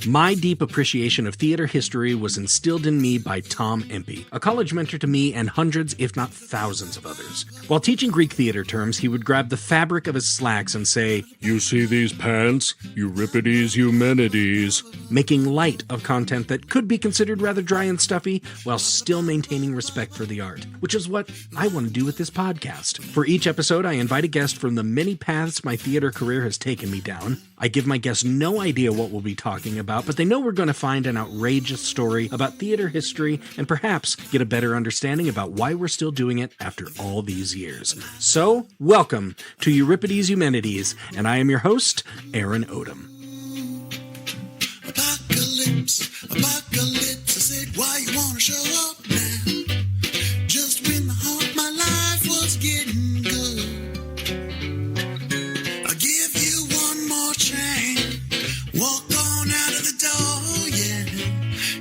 My deep appreciation of theater history was instilled in me by Tom Empey, a college mentor to me and hundreds, if not thousands of others. While teaching Greek theater terms, he would grab the fabric of his slacks and say, "You see these pants? Euripides, Eumenides," making light of content that could be considered rather dry and stuffy while still maintaining respect for the art, which is what I want to do with this podcast. For each episode, I invite a guest from the many paths my theater career has taken me down. I give my guests no idea what we'll be talking about, but they know we're going to find an outrageous story about theater history and perhaps get a better understanding about why we're still doing it after all these years. So, welcome to Euripides Eumenides, and I am your host, Aaron Odom. Apocalypse, I said, why you want to show up now? Just when the heart of my life was getting good. I'll give you one more chance. Walk on out of the door, yeah.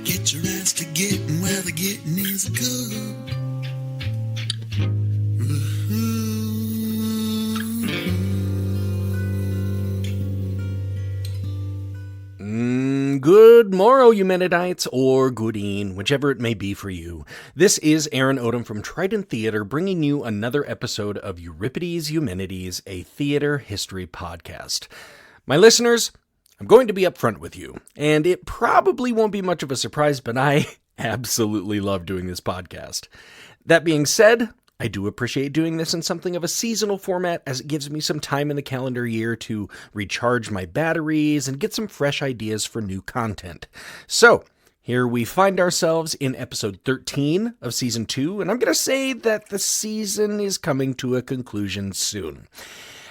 Get your ass to getting where the getting is good. Good morrow, Eumenidites, or goodeen, whichever it may be for you. This is Aaron Odom from Trident Theater, bringing you another episode of Euripides Eumenides, a theater history podcast. My listeners, I'm going to be upfront with you, and it probably won't be much of a surprise, but I absolutely love doing this podcast. That being said, I do appreciate doing this in something of a seasonal format, as it gives me some time in the calendar year to recharge my batteries and get some fresh ideas for new content. So, here we find ourselves in episode 13 of season 2, and I'm going to say that the season is coming to a conclusion soon.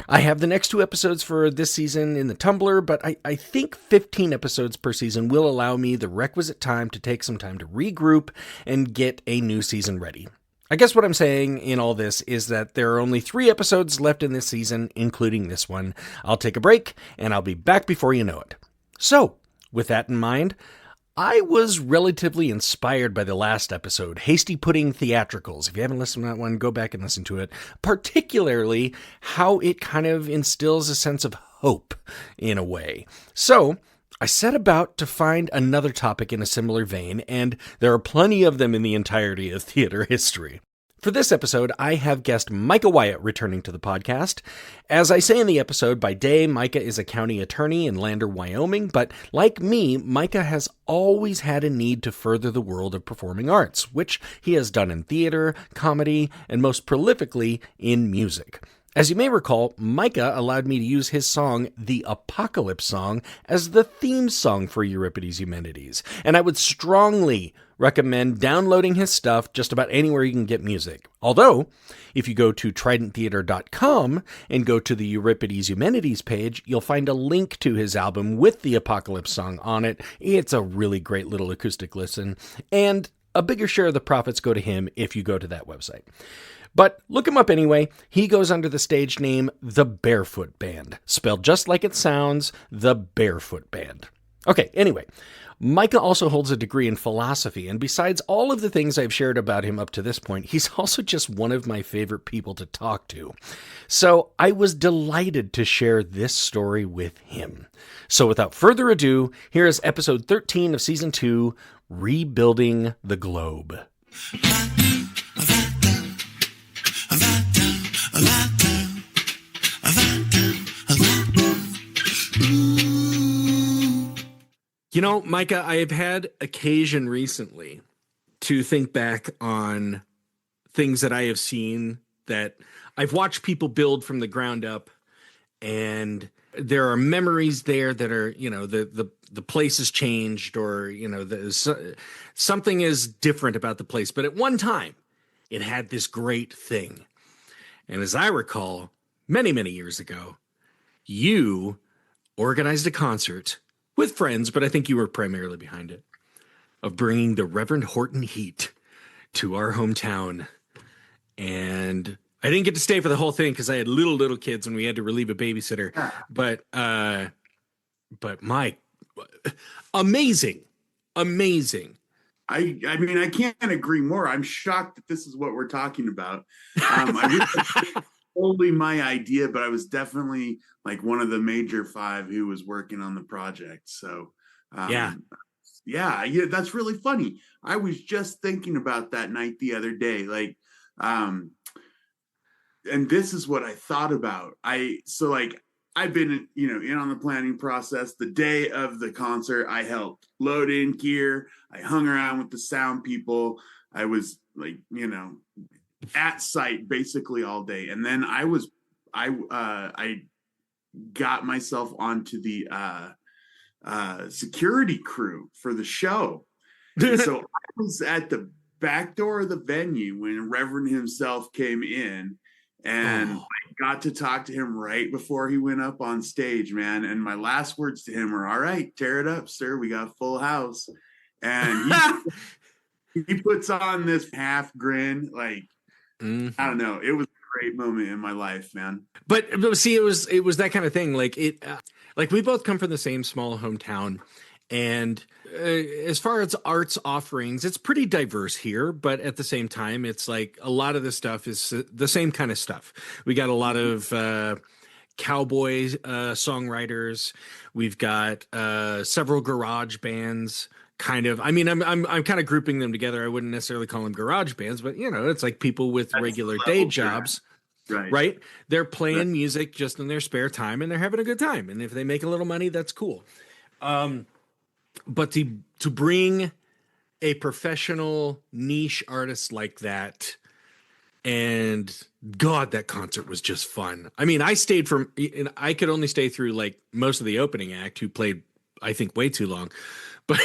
I have the next 2 episodes for this season in the Tumblr, but I think 15 episodes per season will allow me the requisite time to take some time to regroup and get a new season ready. I guess what I'm saying in all this is that there are only 3 episodes left in this season, including this one. I'll take a break, and I'll be back before you know it. So, with that in mind, I was relatively inspired by the last episode, Hasty Pudding Theatricals. If you haven't listened to that one, go back and listen to it. Particularly how it kind of instills a sense of hope in a way. So, I set about to find another topic in a similar vein, and there are plenty of them in the entirety of theater history. For this episode, I have guest Micah Wyatt returning to the podcast. As I say in the episode, by day, Micah is a county attorney in Lander, Wyoming, but like me, Micah has always had a need to further the world of performing arts, which he has done in theater, comedy, and most prolifically in music. As you may recall, Micah allowed me to use his song, The Apocalypse Song, as the theme song for Euripides Eumenides, and I would strongly recommend downloading his stuff just about anywhere you can get music. Although, if you go to tridenttheater.com and go to the Euripides Eumenides page, you'll find a link to his album with the Apocalypse Song on it. It's a really great little acoustic listen, and a bigger share of the profits go to him if you go to that website. But look him up anyway. He goes under the stage name The Barefoot Band, spelled just like it sounds, The Barefoot Band. Okay, anyway, Micah also holds a degree in philosophy, and besides all of the things I've shared about him up to this point, he's also just one of my favorite people to talk to. So I was delighted to share this story with him. So without further ado, here is episode 13 of season 2, Rebuilding the Globe. You know, Micah, I have had occasion recently to think back on things that I have seen that I've watched people build from the ground up, and there are memories there that are, you know, the place has changed, or, you know, something is different about the place. But at one time, it had this great thing. And as I recall, many, many years ago, you organized a concert with friends, but I think you were primarily behind it, of bringing the Reverend Horton Heat to our hometown. And I didn't get to stay for the whole thing because I had little kids and we had to relieve a babysitter. But my amazing. I mean, I can't agree more. I'm shocked that this is what we're talking about. I wish totally my idea, but I was definitely like one of the major 5 who was working on the project. So Yeah. Yeah, that's really funny. I was just thinking about that night the other day. Like, and this is what I thought about. I've been, in on the planning process. The day of the concert, I helped load in gear. I hung around with the sound people. I was like, at site basically all day. And then I got myself onto the security crew for the show. And so I was at the back door of the venue when Reverend himself came in, and I got to talk to him right before he went up on stage, man. And my last words to him were, "All right, tear it up, sir. We got full house." And he puts on this half grin, like, I don't know. It was a great moment in my life, man. But see, it was that kind of thing. Like like we both come from the same small hometown, and as far as arts offerings, it's pretty diverse here. But at the same time, it's like a lot of the stuff is the same kind of stuff. We got a lot of cowboy songwriters. We've got several garage bands. Kind of. I mean, I'm kind of grouping them together. I wouldn't necessarily call them garage bands, but it's like people with regular day jobs. Right. They're playing music just in their spare time, and they're having a good time. And if they make a little money, that's cool. But to bring a professional niche artist like that, and God, that concert was just fun. I mean, I could only stay through like most of the opening act, who played, I think, way too long. But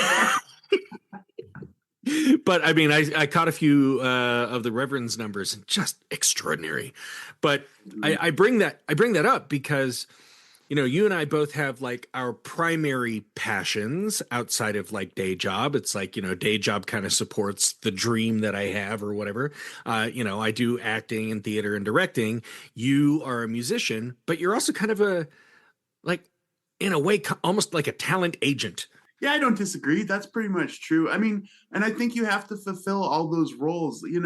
but I mean, I caught a few of the Reverend's numbers, and just extraordinary. But I bring that up because you and I both have like our primary passions outside of like day job. It's like day job kind of supports the dream that I have or whatever. I do acting and theater and directing. You are a musician, but you're also kind of in a way, almost like a talent agent. Yeah, I don't disagree. That's pretty much true. I mean, and I think you have to fulfill all those roles. It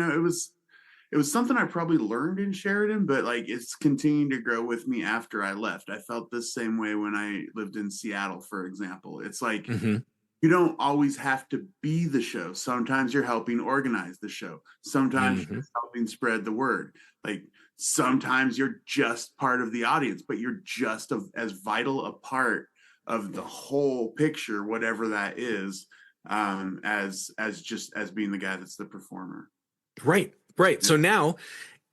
was something I probably learned in Sheridan, but like it's continued to grow with me after I left. I felt the same way when I lived in Seattle, for example. It's like you don't always have to be the show. Sometimes you're helping organize the show. Sometimes you're helping spread the word. Like sometimes you're just part of the audience, but you're just as vital a part of the whole picture, whatever that is, as being the guy that's the performer. Right. So now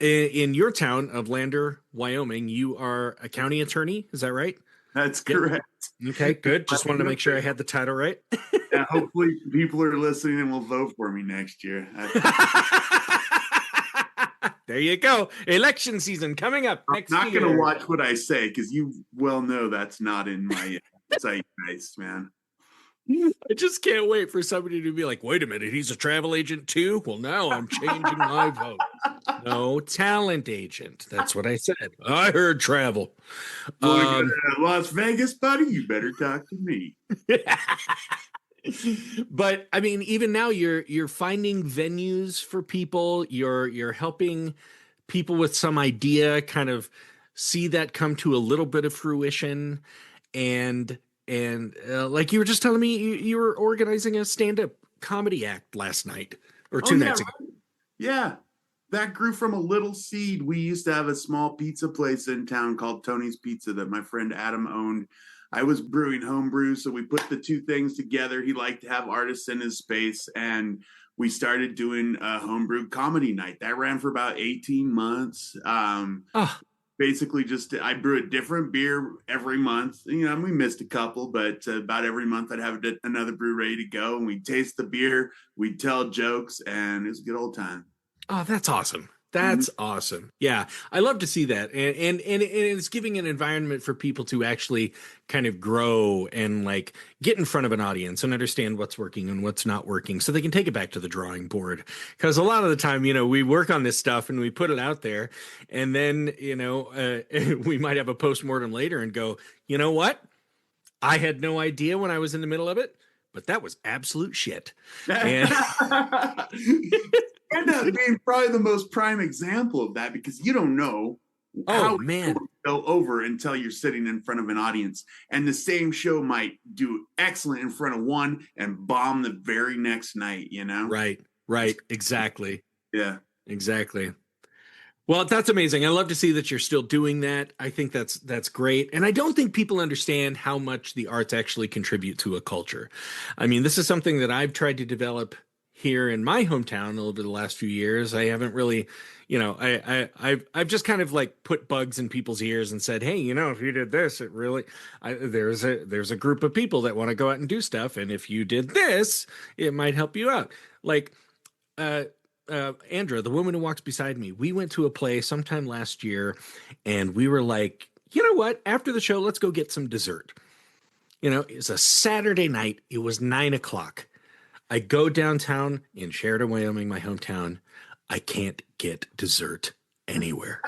in your town of Lander, Wyoming, you are a county attorney. Is that right? That's correct. Okay, good. Just wanted to make sure I had the title right. Yeah, hopefully people are listening and will vote for me next year. There you go. Election season coming up next year. I'm not going to watch what I say because you well know that's not in my zeitgeist, man. I just can't wait for somebody to be like, wait a minute, he's a travel agent too? Well, now I'm changing my vote. No, talent agent. That's what I said. I heard travel. Las Vegas, buddy, you better talk to me. But I mean, even now you're finding venues for people. You're helping people with some idea kind of see that come to a little bit of fruition. And like you were just telling me, you were organizing a stand-up comedy act last night or two nights ago. Yeah, that grew from a little seed. We used to have a small pizza place in town called Tony's Pizza that my friend Adam owned. I was brewing homebrew, so we put the two things together. He liked to have artists in his space, and we started doing a homebrew comedy night. That ran for about 18 months. Basically I brew a different beer every month. We missed a couple, but about every month I'd have another brew ready to go, and we'd taste the beer, we'd tell jokes, and it was a good old time. Oh, that's awesome. That's awesome. Yeah, I love to see that. And it's giving an environment for people to actually kind of grow and like get in front of an audience and understand what's working and what's not working so they can take it back to the drawing board. Because a lot of the time, we work on this stuff and we put it out there, and then, we might have a postmortem later and go, you know what? I had no idea when I was in the middle of it, but that was absolute shit. And end up being probably the most prime example of that, because you don't know Oh, How man. go over until you're sitting in front of an audience, and the same show might do excellent in front of one and bomb the very next night, you know? Right, right. Exactly. Yeah. Exactly. Well, that's amazing. I love to see that you're still doing that. I think that's great. And I don't think people understand how much the arts actually contribute to a culture. I mean, this is something that I've tried to develop here in my hometown over the last few years. I haven't really, I've just kind of like put bugs in people's ears and said, hey, if you did this, it really, there's a group of people that want to go out and do stuff, and if you did this, it might help you out. Like, Andra, the woman who walks beside me, we went to a play sometime last year, and we were like, you know what? After the show, let's go get some dessert. It's a Saturday night. It was 9 o'clock. I go downtown in Sheridan, Wyoming, my hometown. I can't get dessert anywhere.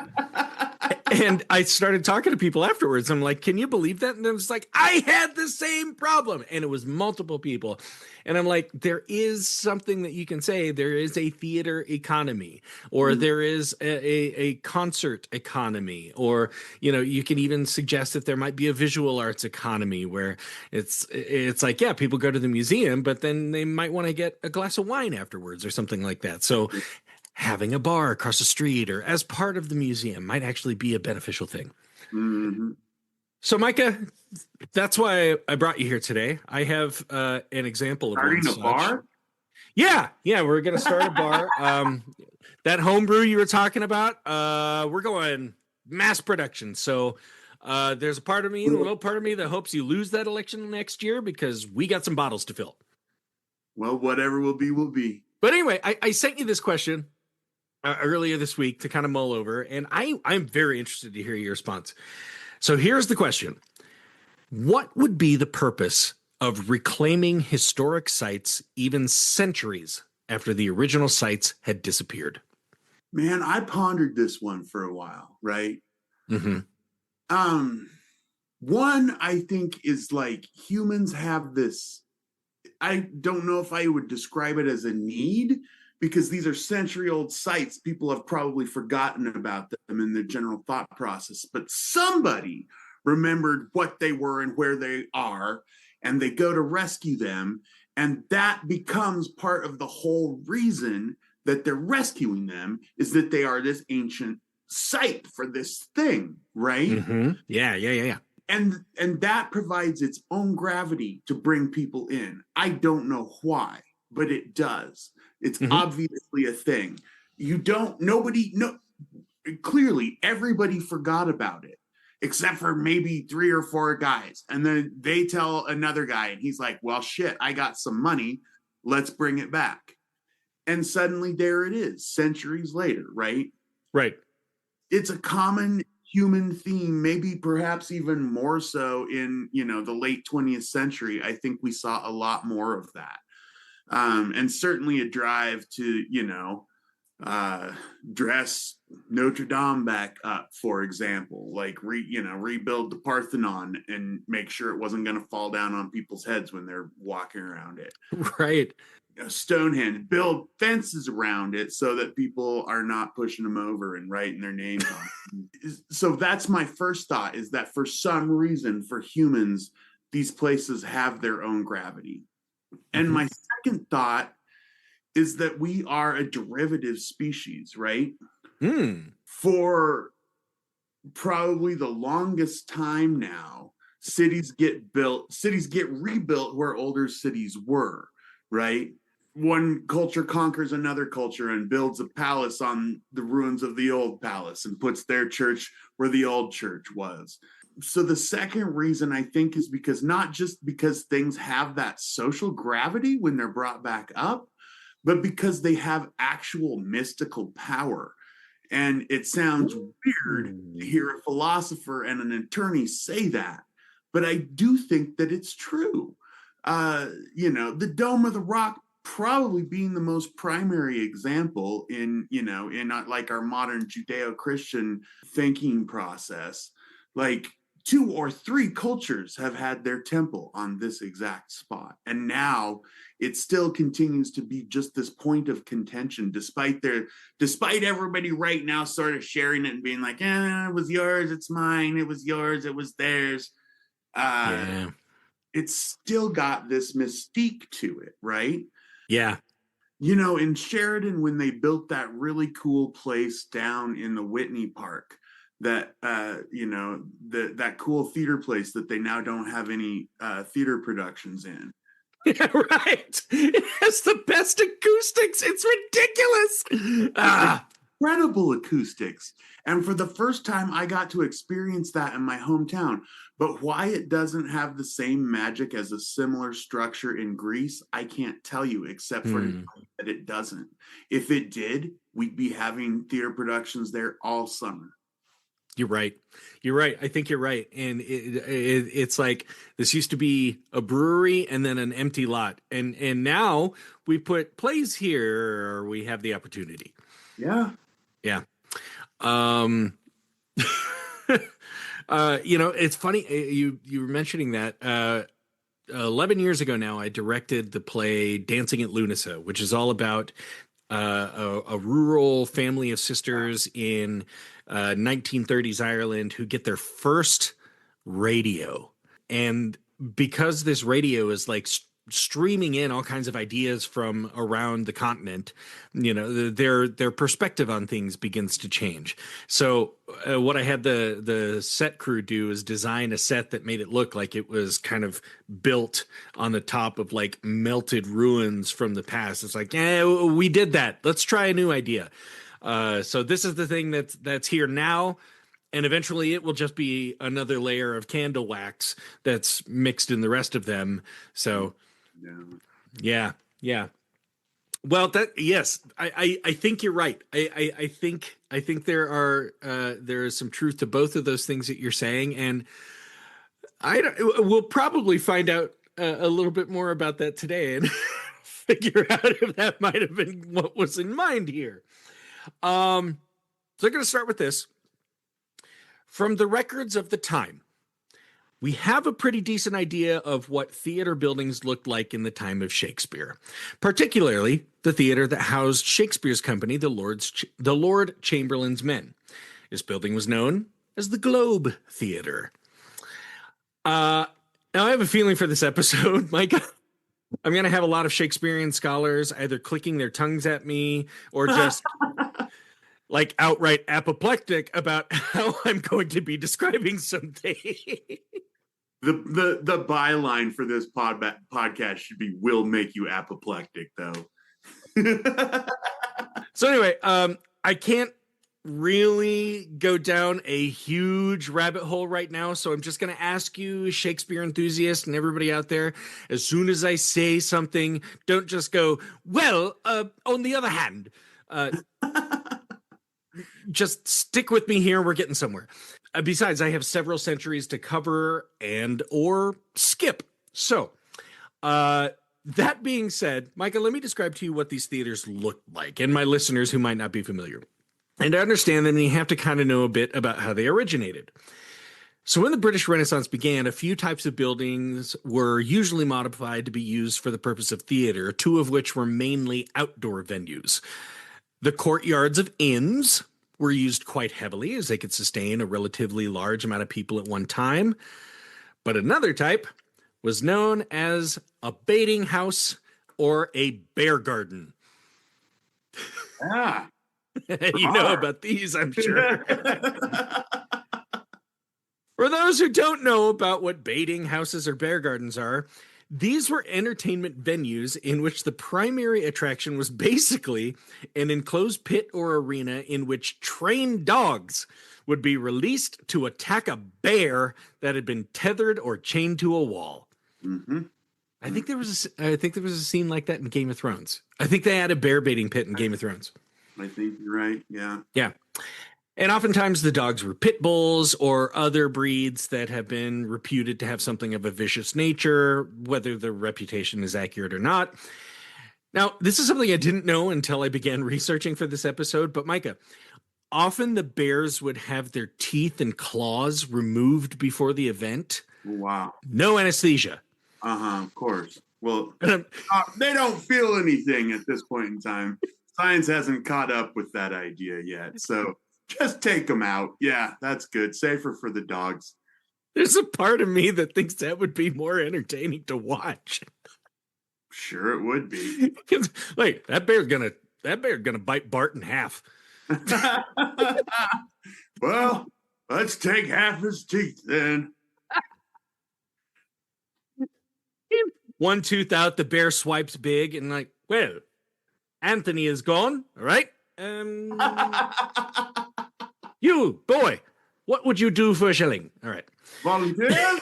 And I started talking to people afterwards. I'm like, can you believe that? And it was like, I had the same problem. And it was multiple people. And I'm like, there is something that you can say. There is a theater economy, or there is a concert economy, or, you can even suggest that there might be a visual arts economy where it's like, yeah, people go to the museum, but then they might want to get a glass of wine afterwards or something like that. So having a bar across the street or as part of the museum might actually be a beneficial thing. Mm-hmm. So, Micah, that's why I brought you here today. I have an example of Starting one a such. bar? Yeah, we're gonna start a bar. That homebrew you were talking about, we're going mass production. So there's a little part of me that hopes you lose that election next year, because we got some bottles to fill. Well, whatever will be, will be. But anyway, I sent you this question earlier this week to kind of mull over, and I'm very interested to hear your response. So here's the question. What would be the purpose of reclaiming historic sites even centuries after the original sites had disappeared? Man, I pondered this one for a while, right? Mm-hmm. One, I think, is like humans have this, I don't know if I would describe it as a need, because these are century-old sites. People have probably forgotten about them in their general thought process, but somebody remembered what they were and where they are, and they go to rescue them, and that becomes part of the whole reason that they're rescuing them, is that they are this ancient site for this thing, right? Mm-hmm. Yeah. And that provides its own gravity to bring people in. I don't know why, but it does. It's obviously a thing. Clearly everybody forgot about it, except for maybe 3 or 4 guys. And then they tell another guy, and he's like, well, shit, I got some money. Let's bring it back. And suddenly there it is, centuries later, right? Right. It's a common human theme, maybe perhaps even more so in, the late 20th century. I think we saw a lot more of that. And certainly a drive to, dress Notre Dame back up, for example, like rebuild the Parthenon and make sure it wasn't going to fall down on people's heads when they're walking around it. Right. Stonehenge, build fences around it so that people are not pushing them over and writing their names on it. So that's my first thought, is that for some reason, for humans, these places have their own gravity. And my second thought is that we are a derivative species, right? For probably the longest time now, cities get rebuilt where older cities were, right? One culture conquers another culture and builds a palace on the ruins of the old palace and puts their church where the old church was. So the second reason, I think, is because not just because things have that social gravity when they're brought back up, but because they have actual mystical power. And it sounds weird to hear a philosopher and an attorney say that, but I do think that it's true. The Dome of the Rock probably being the most primary example in like our modern Judeo-Christian thinking process. Like, 2 or 3 cultures have had their temple on this exact spot. And now it still continues to be just this point of contention, despite everybody right now sort of sharing it and being like, it was yours, it's mine, it was yours, it was theirs. Yeah. It's still got this mystique to it, right? Yeah. In Sheridan, when they built that really cool place down in the Whitney Park, that that cool theater place that they now don't have any theater productions in. Yeah, right. It has the best acoustics. It's ridiculous. Incredible acoustics. And for the first time, I got to experience that in my hometown. But why it doesn't have the same magic as a similar structure in Greece, I can't tell you, except for that it doesn't. If it did, we'd be having theater productions there all summer. You're right. I think you're right. And it's like this used to be a brewery and then an empty lot. And now we put plays here, or we have the opportunity. Yeah. Yeah. It's funny. You were mentioning that 11 years ago now, I directed the play Dancing at Lunasa, which is all about a rural family of sisters in 1930s Ireland who get their first radio. And because this radio is like streaming in all kinds of ideas from around the continent, their perspective on things begins to change. So what I had the set crew do is design a set that made it look like it was kind of built on the top of like melted ruins from the past. It's like, we did that. Let's try a new idea. So this is the thing that's here now. And eventually it will just be another layer of candle wax that's mixed in the rest of them. So yeah. Well, yes, I think you're right. I think there is some truth to both of those things that you're saying. And we'll probably find out a little bit more about that today and figure out if that might have been what was in mind here. So I'm going to start with this. From the records of the time, we have a pretty decent idea of what theater buildings looked like in the time of Shakespeare, particularly the theater that housed Shakespeare's company, the Lord Chamberlain's Men. This building was known as the Globe Theater. Now, I have a feeling for this episode, Micah. I'm going to have a lot of Shakespearean scholars either clicking their tongues at me or just like outright apoplectic about how I'm going to be describing something. The byline for this podcast should be "will make you apoplectic," though. So anyway, I can't really go down a huge rabbit hole right now, so I'm just going to ask you, Shakespeare enthusiasts and everybody out there, as soon as I say something, don't just go, well, on the other hand. Just stick with me here. We're getting somewhere. Besides, I have several centuries to cover and or skip. So, that being said, Micah, let me describe to you what these theaters look like, and my listeners who might not be familiar. And to understand them, you have to kind of know a bit about how they originated. So when the British Renaissance began, a few types of buildings were usually modified to be used for the purpose of theater, two of which were mainly outdoor venues. The courtyards of inns were used quite heavily as they could sustain a relatively large amount of people at one time. But another type was known as a baiting house or a bear garden. Ah, you know about these, I'm sure. For those who don't know about what baiting houses or bear gardens are, these were entertainment venues in which the primary attraction was basically an enclosed pit or arena in which trained dogs would be released to attack a bear that had been tethered or chained to a wall. Mm-hmm. I think there was a scene like that in Game of Thrones. I think they had a bear baiting pit in Game of Thrones. I think you're right. Yeah. Yeah. And oftentimes the dogs were pit bulls or other breeds that have been reputed to have something of a vicious nature, whether the reputation is accurate or not. Now, this is something I didn't know until I began researching for this episode, but Micah, often the bears would have their teeth and claws removed before the event. Wow. No anesthesia. Of course. Well, And they don't feel anything at this point in time. Science hasn't caught up with that idea yet. So just take them out. Yeah, that's good. Safer for the dogs. there's a part of me that thinks that would be more entertaining to watch. Sure, it would be. Like that bear's gonna bite Bart in half. Well, let's take half his teeth then. One tooth out, the bear swipes big and like, well, Anthony is gone. All right. You boy, what would you do for a shilling? All right. Volunteers?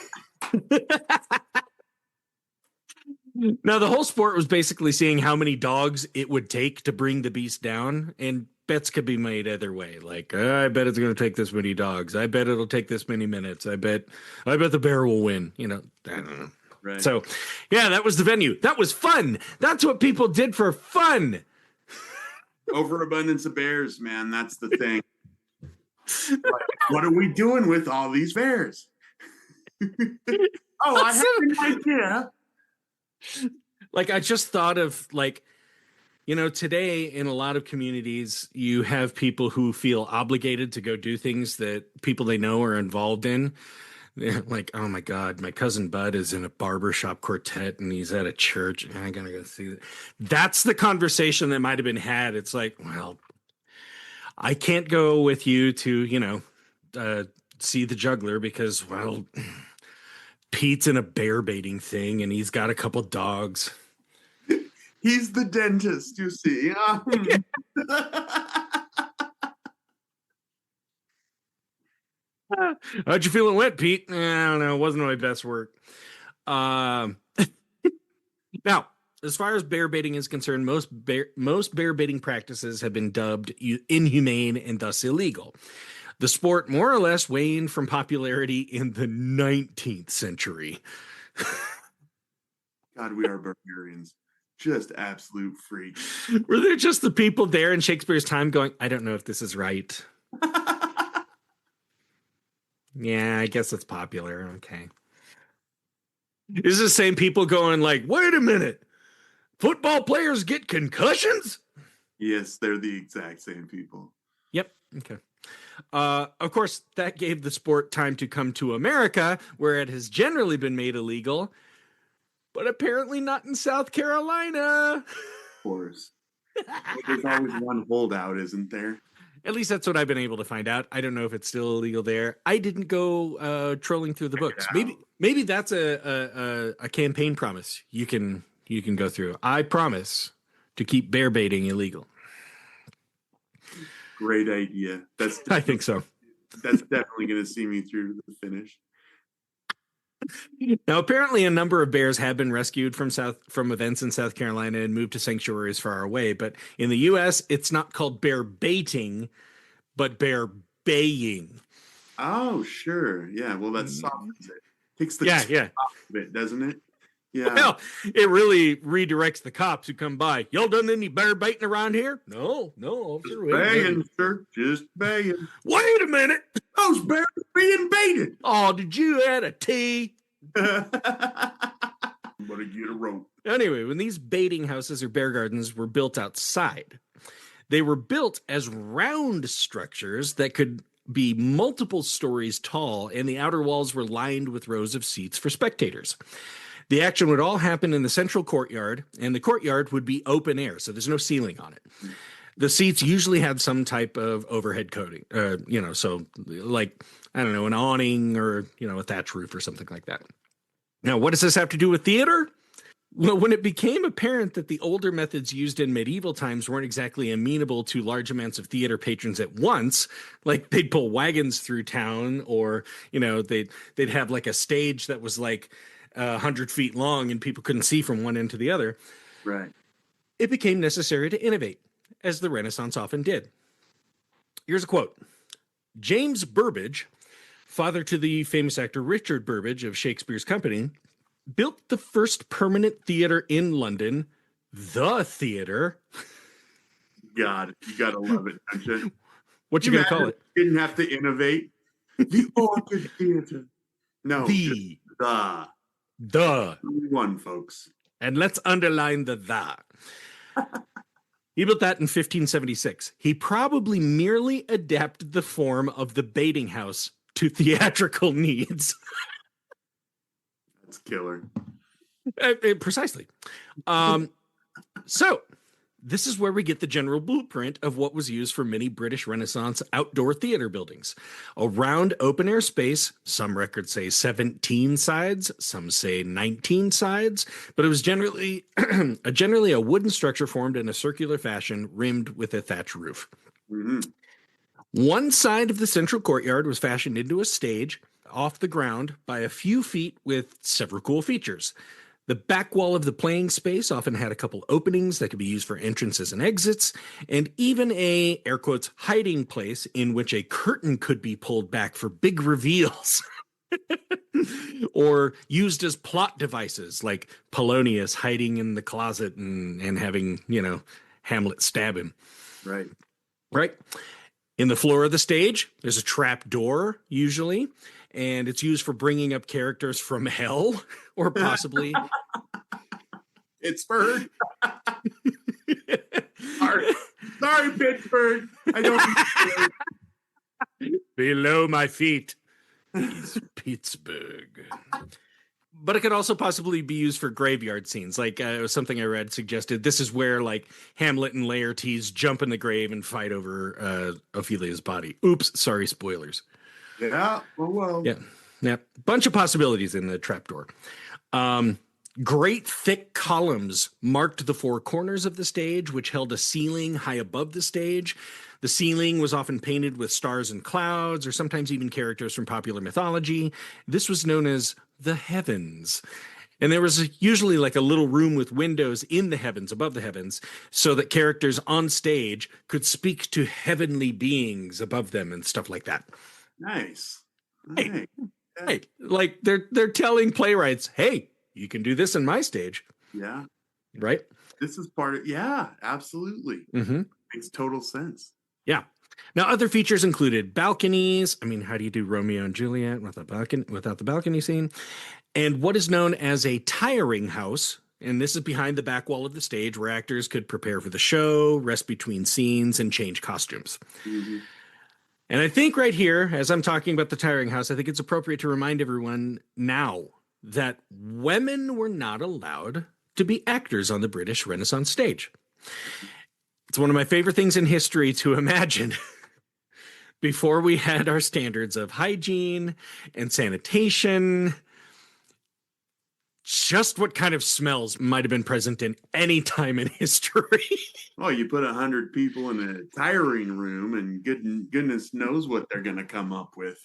Now the whole sport was basically seeing how many dogs it would take to bring the beast down, and bets could be made either way. Like, I bet it's going to take this many dogs. I bet it'll take this many minutes. I bet the bear will win. You know, I don't know. Right. So, yeah, that was the venue. That was fun. That's what people did for fun. Overabundance of bears, man. That's the thing. Like, what are we doing with all these bears? I have an idea. Like, I just thought of, like, you know, today in a lot of communities, you have people who feel obligated to go do things that people they know are involved in. They're like, oh my God, my cousin Bud is in a barbershop quartet and he's at a church. I gotta go see that. That's the conversation that might have been had. It's like, well, I can't go with you to, you know, see the juggler because, well, Pete's in a bear baiting thing and he's got a couple dogs. He's the dentist, you see. How'd you feel it went, Pete? I don't know. It wasn't my best work. Now, as far as bear baiting is concerned, most bear baiting practices have been dubbed inhumane and thus illegal. The sport more or less waned from popularity in the 19th century. God, we are barbarians. Just absolute freaks. Were there just the people there in Shakespeare's time going, I don't know if this is right? Yeah, I guess it's popular. Okay. Is the same people going like, wait a minute, football players get concussions? Yes, they're the exact same people. Yep. Okay. Of course, that gave the sport time to come to America, where it has generally been made illegal, but apparently not in South Carolina. Of course. There's always one holdout, isn't there? At least that's what I've been able to find out. I don't know if it's still illegal there. I didn't go trolling through the books. Maybe that's a campaign promise you can go through. I promise to keep bear baiting illegal. Great idea. I think so. That's definitely going to see me through to the finish. Now, apparently, a number of bears have been rescued from events in South Carolina and moved to sanctuaries far away. But in the U.S., it's not called bear baiting, but bear baying. Oh, sure. Yeah. Well, that softens it. Takes the yeah. off of it, doesn't it? Yeah. Well, it really redirects the cops who come by. Y'all done any bear baiting around here? No, officer. Baying, sir. Just baying. Wait a minute. Those bears are being baited. Oh, did you add a T? I'm gonna get a rope. Anyway, when these baiting houses or bear gardens were built outside, they were built as round structures that could be multiple stories tall, and the outer walls were lined with rows of seats for spectators. The action would all happen in the central courtyard, and the courtyard would be open air, so there's no ceiling on it. The seats usually had some type of overhead coating, so like, I don't know, an awning or, a thatch roof or something like that. Now, what does this have to do with theater? Well, when it became apparent that the older methods used in medieval times weren't exactly amenable to large amounts of theater patrons at once, like they'd pull wagons through town, or, they'd have like a stage that was like 100 feet long and people couldn't see from one end to the other. Right. It became necessary to innovate, as the Renaissance often did. Here's a quote. James Burbage, father to the famous actor Richard Burbage of Shakespeare's company, built the first permanent theater in London, the theater. God, you gotta love it, don't you? What you gonna call it? Didn't have to innovate. The Orchid Theater. No, The the one, folks. And let's underline the. He built that in 1576. He probably merely adapted the form of the baiting house to theatrical needs. That's killer. Precisely. So this is where we get the general blueprint of what was used for many British Renaissance outdoor theater buildings. A round open air space, some records say 17 sides, some say 19 sides, but it was generally a wooden structure formed in a circular fashion, rimmed with a thatch roof. Mm-hmm. One side of the central courtyard was fashioned into a stage off the ground by a few feet with several cool features. The back wall of the playing space often had a couple openings that could be used for entrances and exits, and even a, air quotes, hiding place in which a curtain could be pulled back for big reveals. Or used as plot devices, like Polonius hiding in the closet and having, Hamlet stab him. Right. In the floor of the stage, there's a trap door, usually, and it's used for bringing up characters from hell, or possibly Pittsburgh. Sorry, Pittsburgh. I don't. Below my feet is Pittsburgh. But it could also possibly be used for graveyard scenes. Like something I read suggested this is where like Hamlet and Laertes jump in the grave and fight over Ophelia's body. Oops, sorry, spoilers. Yeah, well. Yeah. Bunch of possibilities in the trapdoor. Great thick columns marked the four corners of the stage, which held a ceiling high above the stage. The ceiling was often painted with stars and clouds, or sometimes even characters from popular mythology. This was known as the heavens. And there was usually like a little room with windows in the heavens, above the heavens, so that characters on stage could speak to heavenly beings above them and stuff like that. Nice. Hey, like they're telling playwrights, hey, you can do this in my stage. Yeah. Right? This is part of, yeah, absolutely. Mm-hmm. Makes total sense. Yeah. Now, other features included balconies. I mean, how do you do Romeo and Juliet without the balcony scene? And what is known as a tiring house. And this is behind the back wall of the stage where actors could prepare for the show, rest between scenes, and change costumes. Mm-hmm. And I think right here, as I'm talking about the tiring house, I think it's appropriate to remind everyone now that women were not allowed to be actors on the British Renaissance stage. It's one of my favorite things in history to imagine. Before we had our standards of hygiene and sanitation, just what kind of smells might have been present in any time in history. Oh, you put 100 people in a tiring room and goodness knows what they're going to come up with.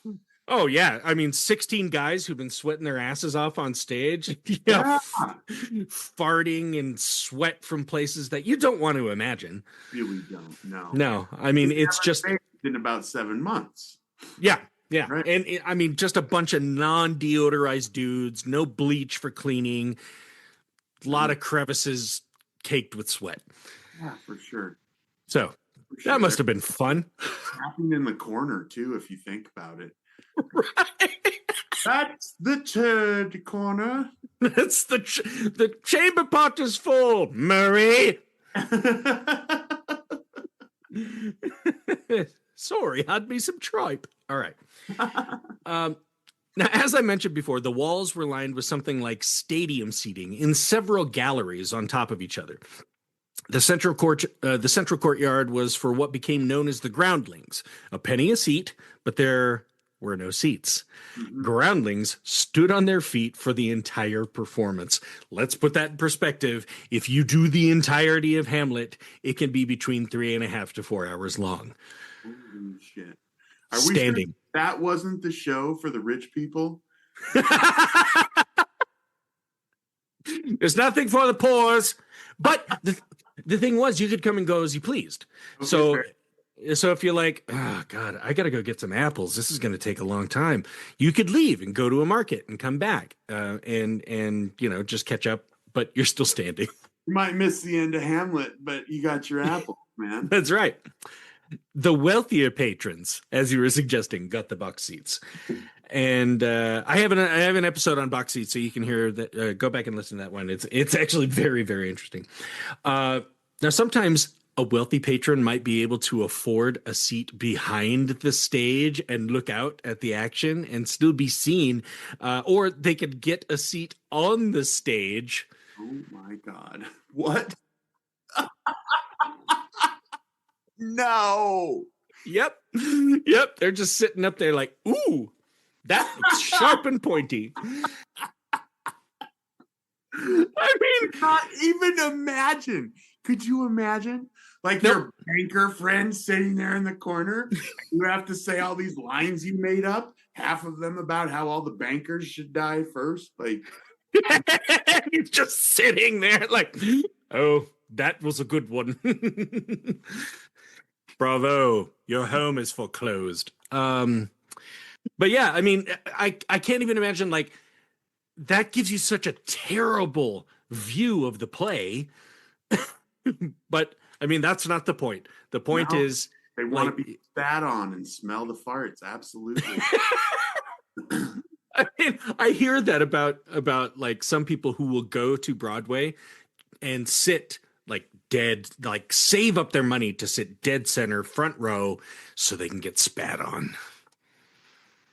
Oh, yeah. I mean, 16 guys who've been sweating their asses off on stage, farting and sweat from places that you don't want to imagine. Really don't, no. No, I mean, it's just... in about 7 months. Yeah. Right. And I mean, just a bunch of non-deodorized dudes, no bleach for cleaning, a lot of crevices caked with sweat. Yeah, for sure. So that must have been fun. Happening in the corner, too, if you think about it. Right. That's the turd corner. That's the chamber pot is full, Murray. Sorry, had me some tripe. All right. Now, as I mentioned before, the walls were lined with something like stadium seating in several galleries on top of each other. The central courtyard was for what became known as the groundlings, a penny a seat, but there were no seats. Mm-hmm. Groundlings stood on their feet for the entire performance. Let's put that in perspective. If you do the entirety of Hamlet, it can be between 3.5 to 4 hours long. Holy shit. Are Standing. we sure that wasn't the show for the rich people? There's nothing for the poors. But the thing was, you could come and go as you pleased. Okay, so if you're like, oh, God, I got to go get some apples. This is going to take a long time. You could leave and go to a market and come back and just catch up, but you're still standing. You might miss the end of Hamlet, but you got your apples, man. That's right. The wealthier patrons, as you were suggesting, got the box seats. And I have an episode on box seats, so you can hear that. Go back and listen to that one. It's actually very, very interesting. Now, sometimes a wealthy patron might be able to afford a seat behind the stage and look out at the action and still be seen, or they could get a seat on the stage. Oh my God. What? No. Yep. Yep. They're just sitting up there like, ooh, that's sharp and pointy. I mean, not even imagine. Could you imagine? Like Nope. your banker friend sitting there in the corner. You have to say all these lines you made up, half of them about how all the bankers should die first. Like, He's just sitting there like, oh, that was a good one. Bravo, your home is foreclosed. But yeah, I mean, I can't even imagine, like, that gives you such a terrible view of the play. But I mean, that's not the point. The point is they want to be spat on and smell the farts. Absolutely. I mean, I hear that about like some people who will go to Broadway and sit like dead, like save up their money to sit dead center, front row, so they can get spat on.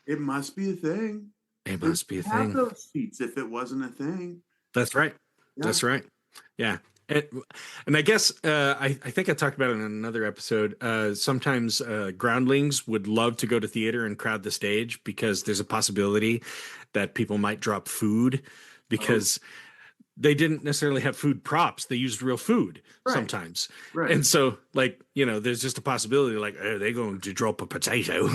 It must be a thing. It must be a Have thing. those seats if it wasn't a thing. That's right. Yeah. That's right. Yeah. And I guess I think I talked about it in another episode. Sometimes groundlings would love to go to theater and crowd the stage because there's a possibility that people might drop food because they didn't necessarily have food props. They used real food sometimes. Right. And so, like, you know, there's just a possibility like, are they going to drop a potato?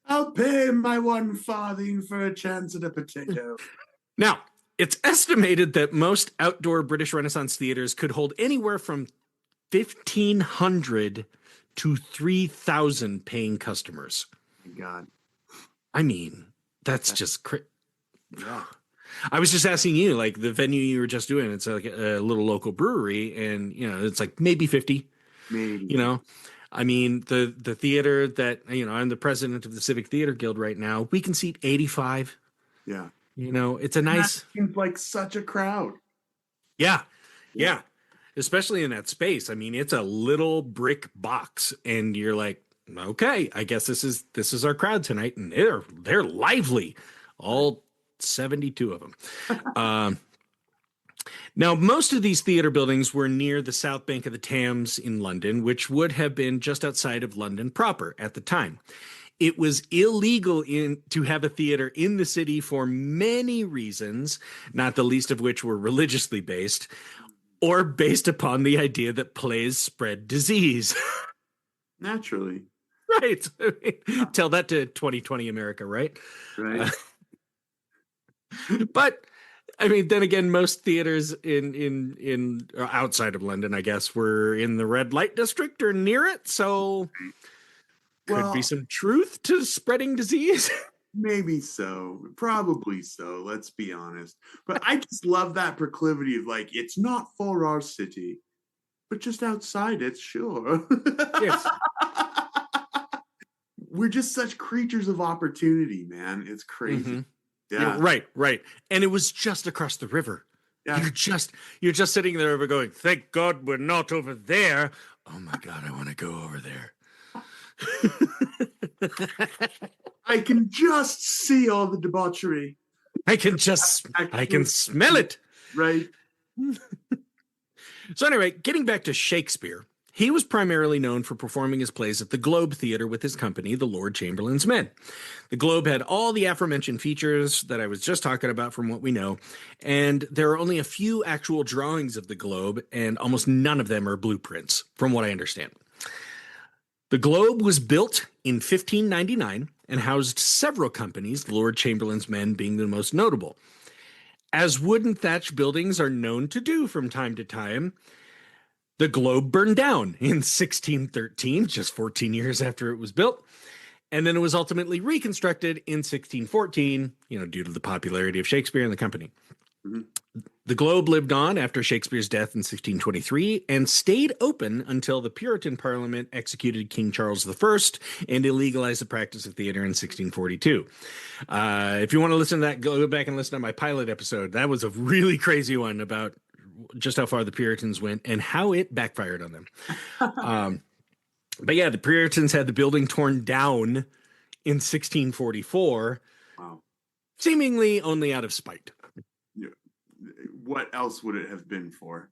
I'll pay my 1 farthing for a chance at a potato. Now, it's estimated that most outdoor British Renaissance theaters could hold anywhere from 1,500 to 3,000 paying customers. Oh my God. I mean, that's just Yeah. I was just asking you, like the venue you were just doing, it's like a little local brewery, and you know, it's like maybe 50. Maybe. You know, I mean, the theater that, you know, I'm the president of the Civic Theater Guild right now. We can seat 85. Yeah. You know, it's a nice. That seems like such a crowd. Yeah. Especially in that space. I mean, it's a little brick box, and you're like, okay, I guess this is our crowd tonight, and they're lively, all 72 of them. Now, most of these theater buildings were near the south bank of the Thames in London, which would have been just outside of London proper at the time. It was illegal to have a theater in the city for many reasons, not the least of which were religiously based, or based upon the idea that plays spread disease. Naturally. Right. Tell that to 2020 America, right? Right. But I mean, then again, most theaters in or outside of London, I guess, were in the red light district or near it. So could be some truth to spreading disease. Maybe so. Probably so. Let's be honest. But I just love that proclivity of like, it's not for our city, but just outside it, sure. Yes. We're just such creatures of opportunity, man. It's crazy. Mm-hmm. Yeah. Right. And it was just across the river. Yeah. You're just sitting there going, thank God we're not over there. Oh my God, I want to go over there. I can just see all the debauchery. I can smell it. Right. So anyway, getting back to Shakespeare, he was primarily known for performing his plays at the Globe Theatre with his company, the Lord Chamberlain's Men. The Globe had all the aforementioned features that I was just talking about from what we know, and there are only a few actual drawings of the Globe, and almost none of them are blueprints, from what I understand. The Globe was built in 1599 and housed several companies, the Lord Chamberlain's Men being the most notable. As wooden thatch buildings are known to do from time to time, the Globe burned down in 1613, just 14 years after it was built. And then it was ultimately reconstructed in 1614, due to the popularity of Shakespeare and the company. Mm-hmm. The Globe lived on after Shakespeare's death in 1623 and stayed open until the Puritan Parliament executed King Charles I and illegalized the practice of theater in 1642. If you want to listen to that, go back and listen to my pilot episode. That was a really crazy one about just how far the Puritans went and how it backfired on them. But yeah, the Puritans had the building torn down in 1644, Wow. seemingly only out of spite. Yeah. What else would it have been for?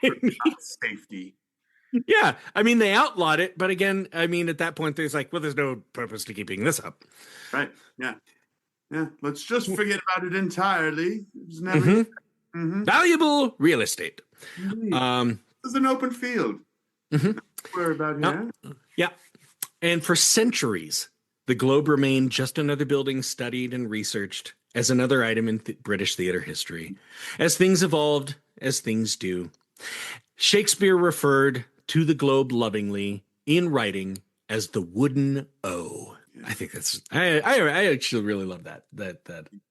I mean, Safety. yeah, I mean, they outlawed it, but again, I mean, at that point, there's like, well, there's no purpose to keeping this up. Right. Yeah. Yeah. Let's just forget about it entirely. It was never. Valuable real estate. This is an open field. We're about here. Yeah. And for centuries, the Globe remained just another building studied and researched as another item in British theater history. As things evolved, as things do, Shakespeare referred to the Globe lovingly in writing as the Wooden O. I think that's I actually really love that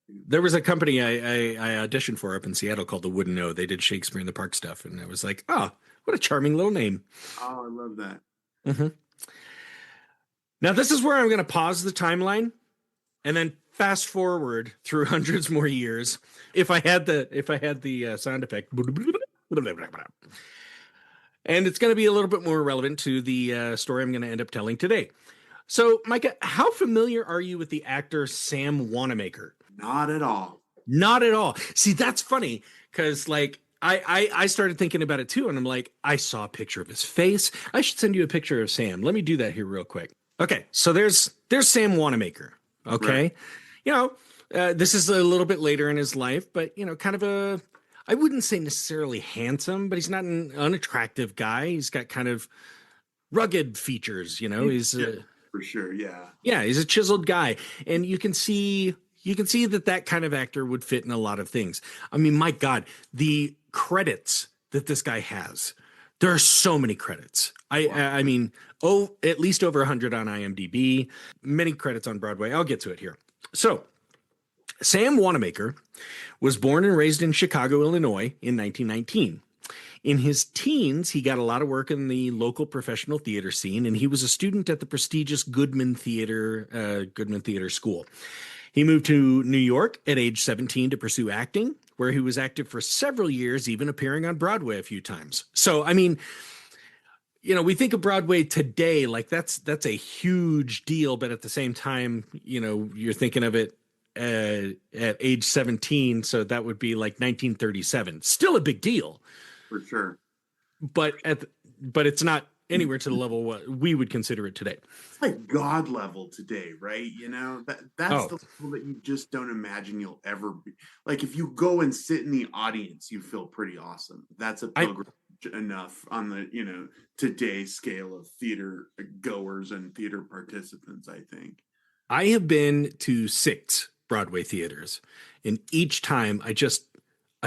there was a company I auditioned for up in Seattle called the Wooden O. They did Shakespeare in the Park stuff, and I was like, oh, what a charming little name. Oh, I love that. Now this is where I'm going to pause the timeline and then fast forward through hundreds more years. If I had the sound effect, and it's going to be a little bit more relevant to the story I'm going to end up telling today. So, Micah, how familiar are you with the actor Sam Wanamaker? Not at all. Not at all. See, that's funny because, like, I started thinking about it too, and I'm like, I saw a picture of his face. I should send you a picture of Sam. Let me do that here real quick. Okay, so there's Sam Wanamaker. Okay, right. This is a little bit later in his life, but kind of I wouldn't say necessarily handsome, but he's not an unattractive guy. He's got kind of rugged features. He's for sure. Yeah. Yeah, he's a chiseled guy, and you can see that kind of actor would fit in a lot of things. I mean, my God, the credits that this guy has. There are so many credits. I mean, at least over 100 on IMDb, many credits on Broadway. I'll get to it here. So, Sam Wanamaker was born and raised in Chicago, Illinois in 1919. In his teens, he got a lot of work in the local professional theater scene, and he was a student at the prestigious Goodman Theater School. He moved to New York at age 17 to pursue acting, where he was active for several years, even appearing on Broadway a few times. So, I mean, we think of Broadway today like that's a huge deal, but at the same time, you're thinking of it at age 17, so that would be like 1937. Still a big deal. For sure. But it's not anywhere to the level what we would consider it today. It's like God level today, right? That's the level that you just don't imagine you'll ever be. Like if you go and sit in the audience, you feel pretty awesome. That's a pilgrimage enough on the today's scale of theater goers and theater participants, I think. I have been to 6 Broadway theaters, and each time I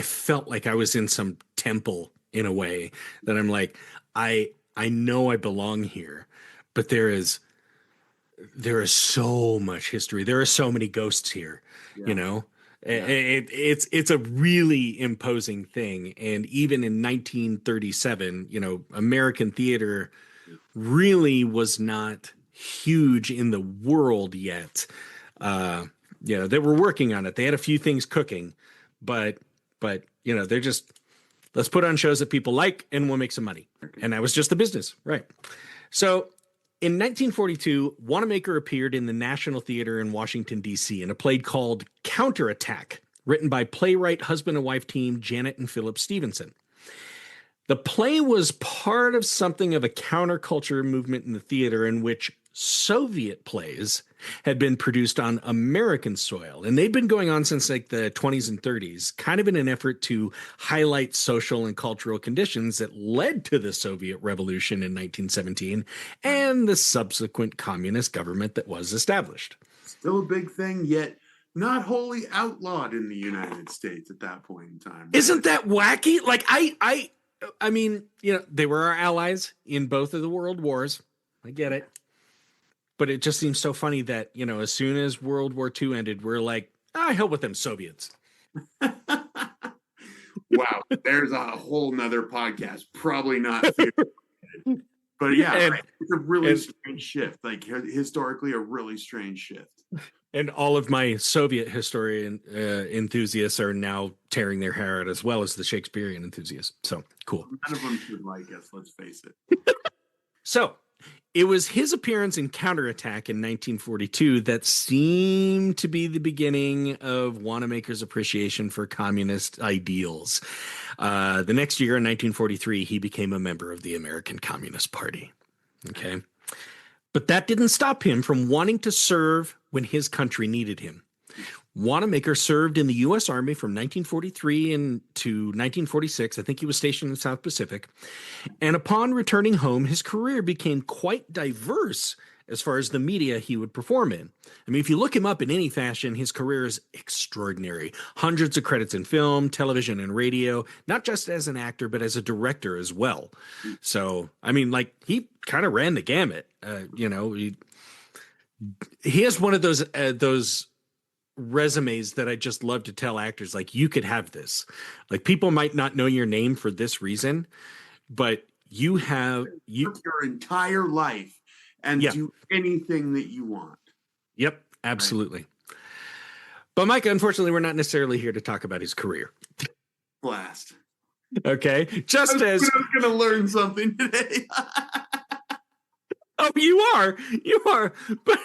felt like I was in some temple in a way that I'm like, I know I belong here, but there is so much history. There are so many ghosts here, Yeah. It's a really imposing thing. And even in 1937, American theater really was not huge in the world yet. They were working on it. They had a few things cooking, but they're just, let's put on shows that people like and we'll make some money. And that was just the business. Right. So in 1942, Wanamaker appeared in the National Theater in Washington, D.C. in a play called Counterattack, written by playwright husband and wife team Janet and Philip Stevenson. The play was part of something of a counterculture movement in the theater in which Soviet plays had been produced on American soil. And they'd been going on since like the 20s and 30s, kind of in an effort to highlight social and cultural conditions that led to the Soviet Revolution in 1917 and the subsequent communist government that was established. Still a big thing, yet not wholly outlawed in the United States at that point in time. Right? Isn't that wacky? Like I mean, they were our allies in both of the world wars. I get it. But it just seems so funny that, as soon as World War II ended, we're like, hell with them Soviets. Wow, there's a whole nother podcast. Probably not theater related. But yeah, right. It's a really strange shift. Like historically, a really strange shift. And all of my Soviet historian enthusiasts are now tearing their hair out, as well as the Shakespearean enthusiasts. So cool. None of them should like us, let's face it. So it was his appearance in Counterattack in 1942 that seemed to be the beginning of Wanamaker's appreciation for communist ideals. The next year, in 1943, he became a member of the American Communist Party. Okay. But that didn't stop him from wanting to serve when his country needed him. Wanamaker served in the U.S. Army from 1943 to 1946. I think he was stationed in the South Pacific. And upon returning home, his career became quite diverse as far as the media he would perform in. I mean, if you look him up in any fashion, his career is extraordinary. Hundreds of credits in film, television, and radio, not just as an actor, but as a director as well. So, I mean, like, he kind of ran the gamut. He has one of those resumes that I just love to tell actors, like, you could have this. Like, people might not know your name for this reason, but you have your entire life and do anything that you want. Yep, absolutely. Right. But Micah, unfortunately, we're not necessarily here to talk about his career. Blast. Okay, I was going to learn something today. Oh, you are. But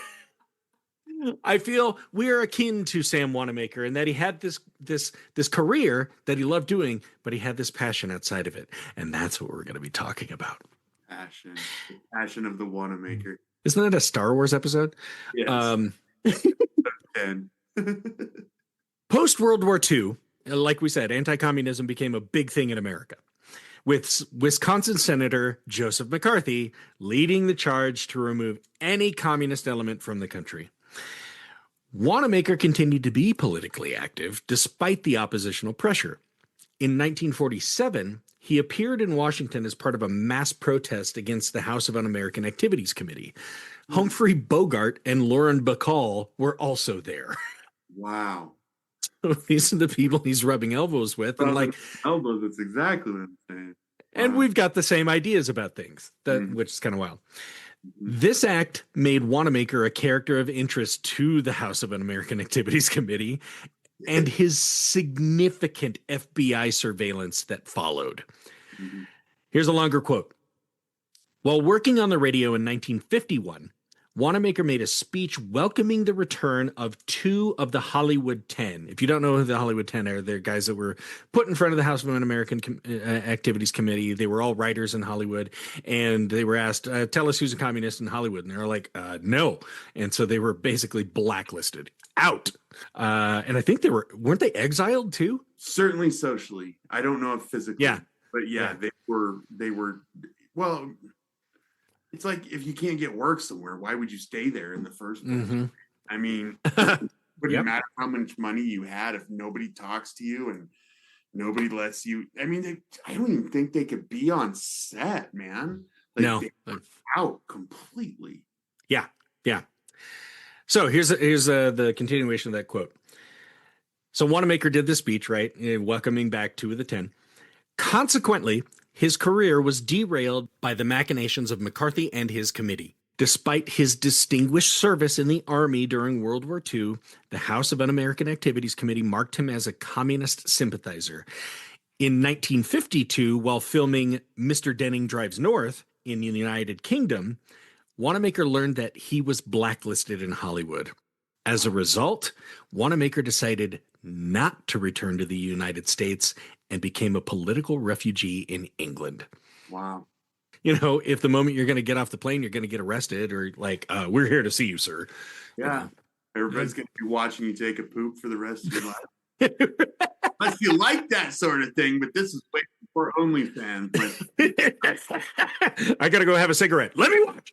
I feel we are akin to Sam Wanamaker in that he had this career that he loved doing, but he had this passion outside of it, and that's what we're going to be talking about. Passion of the Wanamaker. Isn't that a Star Wars episode? Yes. Post World War II, like we said, anti-communism became a big thing in America, with Wisconsin Senator Joseph McCarthy leading the charge to remove any communist element from the country. Wanamaker continued to be politically active despite the oppositional pressure. In 1947, he appeared in Washington as part of a mass protest against the House of Un-American Activities Committee. Humphrey Bogart and Lauren Bacall were also there. Wow. So these are the people he's rubbing elbows with. And elbows, that's exactly what I'm saying. And we've got the same ideas about things, which is kind of wild. This act made Wanamaker a character of interest to the House of Un-American Activities Committee and his significant FBI surveillance that followed. Here's a longer quote. While working on the radio in 1951, Wanamaker made a speech welcoming the return of 2 of the Hollywood 10. If you don't know who the Hollywood 10 are, they're guys that were put in front of the House of Un-American Activities Committee. They were all writers in Hollywood, and they were asked, tell us who's a communist in Hollywood. And they were like, no. And so they were basically blacklisted, out. And I think weren't they exiled too? Certainly socially. I don't know if physically. Yeah. But they were, well, it's like if you can't get work somewhere, why would you stay there in the first place? I mean, it wouldn't matter how much money you had if nobody talks to you and nobody lets you. I mean, I don't even think they could be on set, man. Like, no, they were out completely. Yeah. So here's the continuation of that quote. So Wanamaker did this speech, right, welcoming back 2 of the 10. Consequently, his career was derailed by the machinations of McCarthy and his committee. Despite his distinguished service in the Army during World War II, the House of Un-American Activities Committee marked him as a communist sympathizer. In 1952, while filming Mr. Denning Drives North in the United Kingdom, Wanamaker learned that he was blacklisted in Hollywood. As a result, Wanamaker decided not to return to the United States and became a political refugee in England. Wow. You know, if the moment you're going to get off the plane, you're going to get arrested or like, we're here to see you, sir. Yeah. Everybody's going to be watching you take a poop for the rest of your life. Unless you like that sort of thing, but this is way for OnlyFans. I got to go have a cigarette. Let me watch.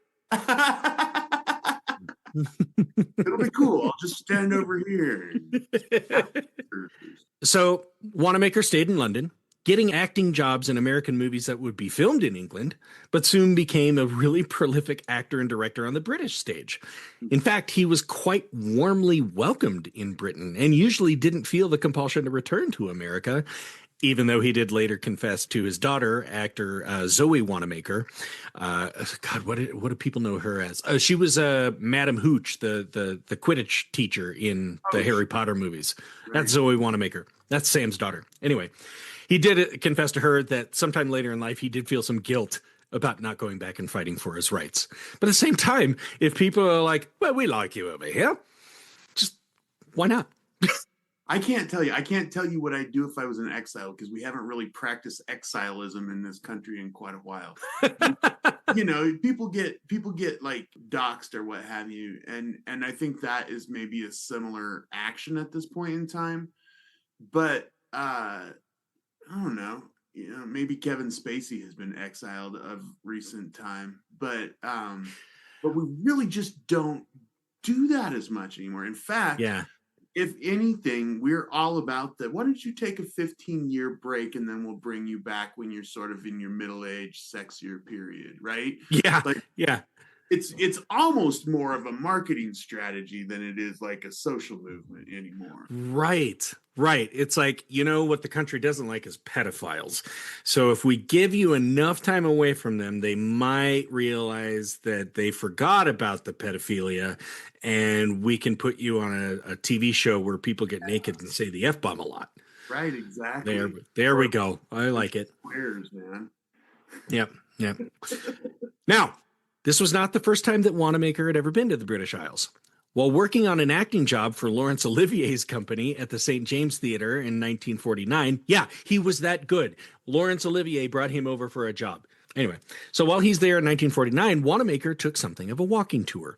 It'll be cool. I'll just stand over here. So Wanamaker stayed in London, getting acting jobs in American movies that would be filmed in England, but soon became a really prolific actor and director on the British stage. In fact, he was quite warmly welcomed in Britain and usually didn't feel the compulsion to return to America. even though he did later confess to his daughter, actor Zoe Wanamaker. God, what do people know her as? She was Madam Hooch, the Quidditch teacher in the Harry Potter movies. Right. That's Zoe Wanamaker. That's Sam's daughter. Anyway, he did confess to her that sometime later in life he did feel some guilt about not going back and fighting for his rights. But at the same time, if people are like, well, we like you over here, just why not? I can't tell you what I'd do if I was in exile, because we haven't really practiced exilism in this country in quite a while. You know, people get like doxxed or what have you, and I think that is maybe a similar action at this point in time. But I don't know. You know, maybe Kevin Spacey has been exiled of recent time, but we really just don't do that as much anymore. In fact, yeah. If anything, we're all about that. Why don't you take a 15-year break and then we'll bring you back when you're sort of in your middle-aged, sexier period, right? Yeah, like, yeah. It's almost more of a marketing strategy than it is like a social movement anymore. Right. It's like, you know, what the country doesn't like is pedophiles. So if we give you enough time away from them, they might realize that they forgot about the pedophilia, and we can put you on a TV show where people get naked and say the F-bomb a lot. Right, exactly. There we go. I like it. Squares, man. Yep. Now, this was not the first time that Wanamaker had ever been to the British Isles. While working on an acting job for Laurence Olivier's company at the St. James Theatre in 1949, yeah, he was that good. Laurence Olivier brought him over for a job. Anyway, so while he's there in 1949, Wanamaker took something of a walking tour.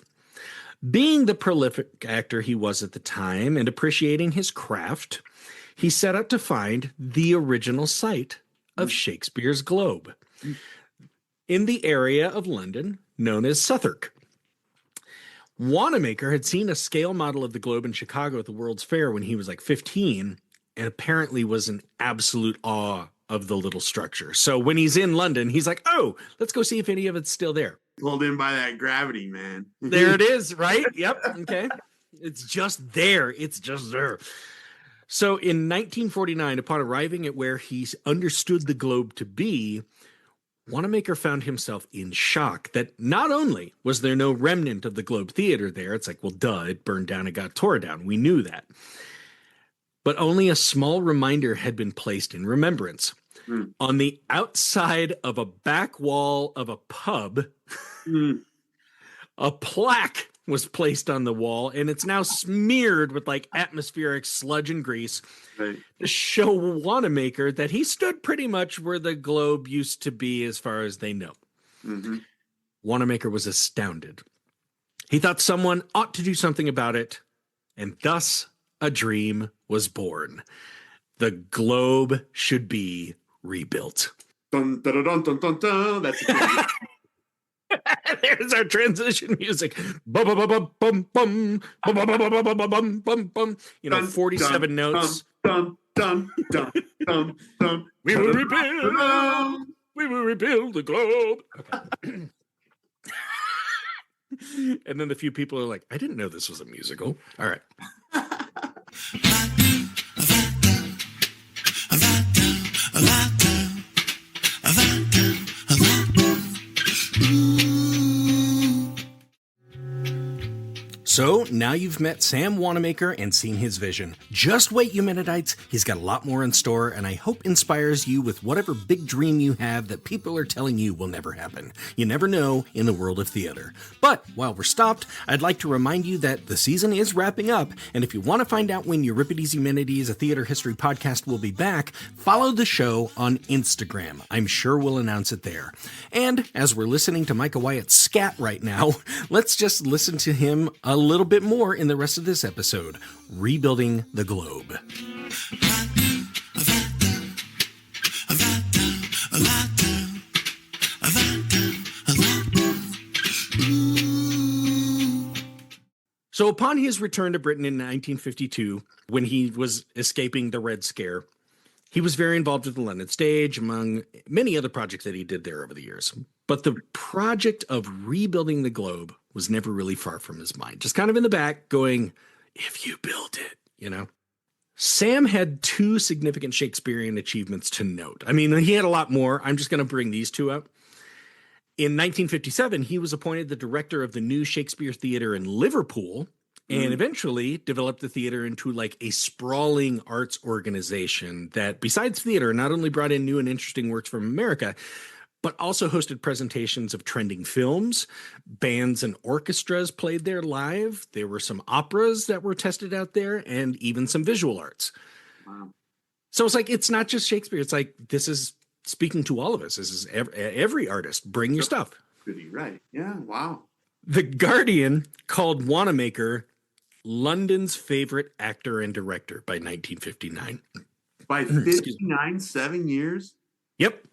Being the prolific actor he was at the time and appreciating his craft, he set out to find the original site of Shakespeare's Globe in the area of London known as Southwark. Wanamaker had seen a scale model of the globe in Chicago at the World's Fair when he was like 15, and apparently was in absolute awe of the little structure. So when he's in London, he's like, oh, let's go see if any of it's still there. Pulled in by that gravity, man. There it is, right? Yep. Okay. It's just there. So in 1949, upon arriving at where he understood the globe to be, Wanamaker found himself in shock that not only was there no remnant of the Globe Theater there, it's like, well, duh, it burned down and got tore down. We knew that. But only a small reminder had been placed in remembrance. On the outside of a back wall of a pub, a plaque was placed on the wall, and it's now smeared with like atmospheric sludge and grease to show Wanamaker that he stood pretty much where the globe used to be as far as they know. Wanamaker was astounded. He thought someone ought to do something about it, and thus a dream was born. The globe should be rebuilt. Dun, dun, dun, dun, dun, dun. That's There's our transition music. Bum, bum, bum, bum, bum, bum, bum, bum, bum, bum, bum, bum, bum. You know, 47 notes. Dun, dun, dun, dun, dun. We will rebuild. We will rebuild the globe. Okay. And then the few people are like, I didn't know this was a musical. All right. So now you've met Sam Wanamaker and seen his vision. Just wait, you Mennonites. He's got a lot more in store, and I hope inspires you with whatever big dream you have that people are telling you will never happen. You never know in the world of theater. But while we're stopped, I'd like to remind you that the season is wrapping up, and if you want to find out when Euripides Eumenides, a theater history podcast, will be back, follow the show on Instagram. I'm sure we'll announce it there. And as we're listening to Micah Wyatt scat right now, let's just listen to him a little bit more in the rest of this episode, Rebuilding the Globe. So upon his return to Britain in 1952, when he was escaping the Red Scare, he was very involved with the London stage, among many other projects that he did there over the years. But the project of rebuilding the globe was never really far from his mind. Just kind of in the back going, if you build it, you know? Sam had two significant Shakespearean achievements to note. I mean, he had a lot more. I'm just going to bring these two up. In 1957, he was appointed the director of the new Shakespeare Theatre in Liverpool, and eventually developed the theater into like a sprawling arts organization that, besides theater, not only brought in new and interesting works from America, but also hosted presentations of trending films. Bands and orchestras played there live. There were some operas that were tested out there, and even some visual arts. Wow. So it's like, it's not just Shakespeare. It's like, this is speaking to all of us. This is every artist. Bring your stuff. Pretty right. Yeah. Wow. The Guardian called Wanamaker London's favorite actor and director by 1959. By 59, 7 years? Yep.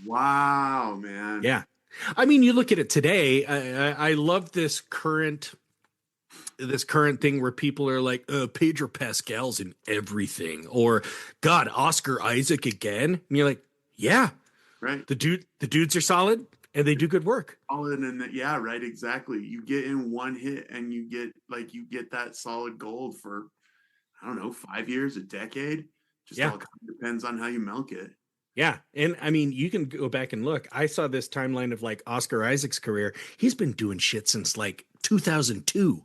Wow, man. Yeah. I mean, you look at it today. I love this current thing where people are like, Pedro Pascal's in everything, or God, Oscar Isaac again. And you're like, yeah, Right. the dudes are solid and they do good work. Solid, and yeah, right, exactly. You get in one hit and you get that solid gold for, I don't know, 5 years, a decade. Just all kind of depends on how you milk it. Yeah. And I mean, you can go back and look. I saw this timeline of like Oscar Isaac's career. He's been doing shit since like 2002.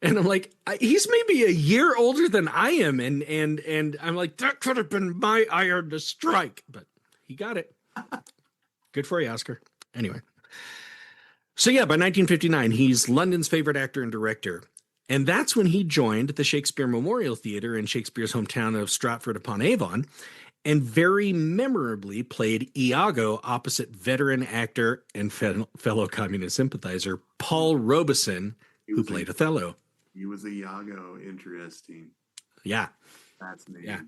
And I'm like, he's maybe a year older than I am. And I'm like, that could have been my iron to strike, but he got it. Good for you, Oscar. Anyway. So yeah, by 1959, he's London's favorite actor and director. And that's when he joined the Shakespeare Memorial Theatre in Shakespeare's hometown of Stratford-upon-Avon, and very memorably played Iago opposite veteran actor and fellow communist sympathizer Paul Robeson, who played Othello. He was a Iago. Interesting. Yeah. Fascinating. Yeah.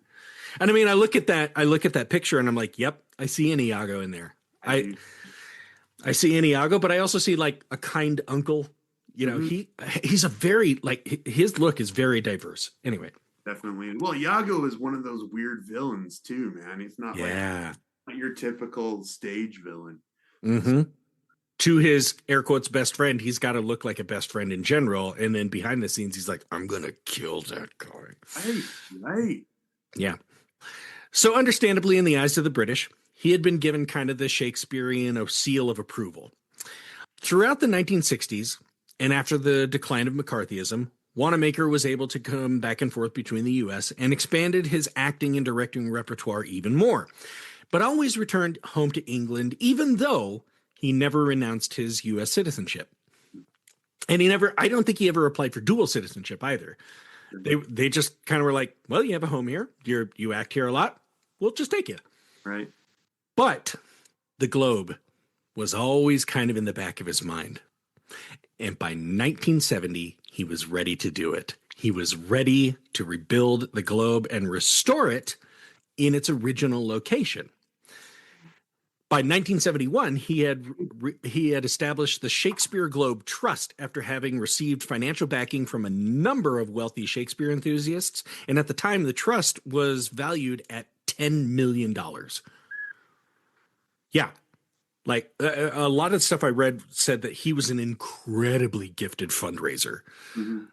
And I mean, I look at that picture and I'm like, yep, I see an Iago in there. I see an Iago, but I also see like a kind uncle. You know, he's a very, like, his look is very diverse. Anyway. Definitely. Well, Iago is one of those weird villains too, man. He's not like not your typical stage villain. Mm-hmm. To his air quotes best friend, he's got to look like a best friend in general. And then behind the scenes, he's like, I'm going to kill that guy. Right. Yeah. So understandably, in the eyes of the British, he had been given kind of the Shakespearean seal of approval. Throughout the 1960s, and after the decline of McCarthyism, Wanamaker was able to come back and forth between the U.S. and expanded his acting and directing repertoire even more, but always returned home to England, even though he never renounced his U.S. citizenship. And I don't think he ever applied for dual citizenship either. They just kind of were like, well, you have a home here. You act here a lot. We'll just take you. Right. But the Globe was always kind of in the back of his mind. And by 1970, he was ready to do it. He was ready to rebuild the Globe and restore it in its original location. By 1971, he had established the Shakespeare Globe Trust after having received financial backing from a number of wealthy Shakespeare enthusiasts. And at the time, the trust was valued at $10 million. Yeah. Like a lot of stuff I read said that he was an incredibly gifted fundraiser. Mm-hmm.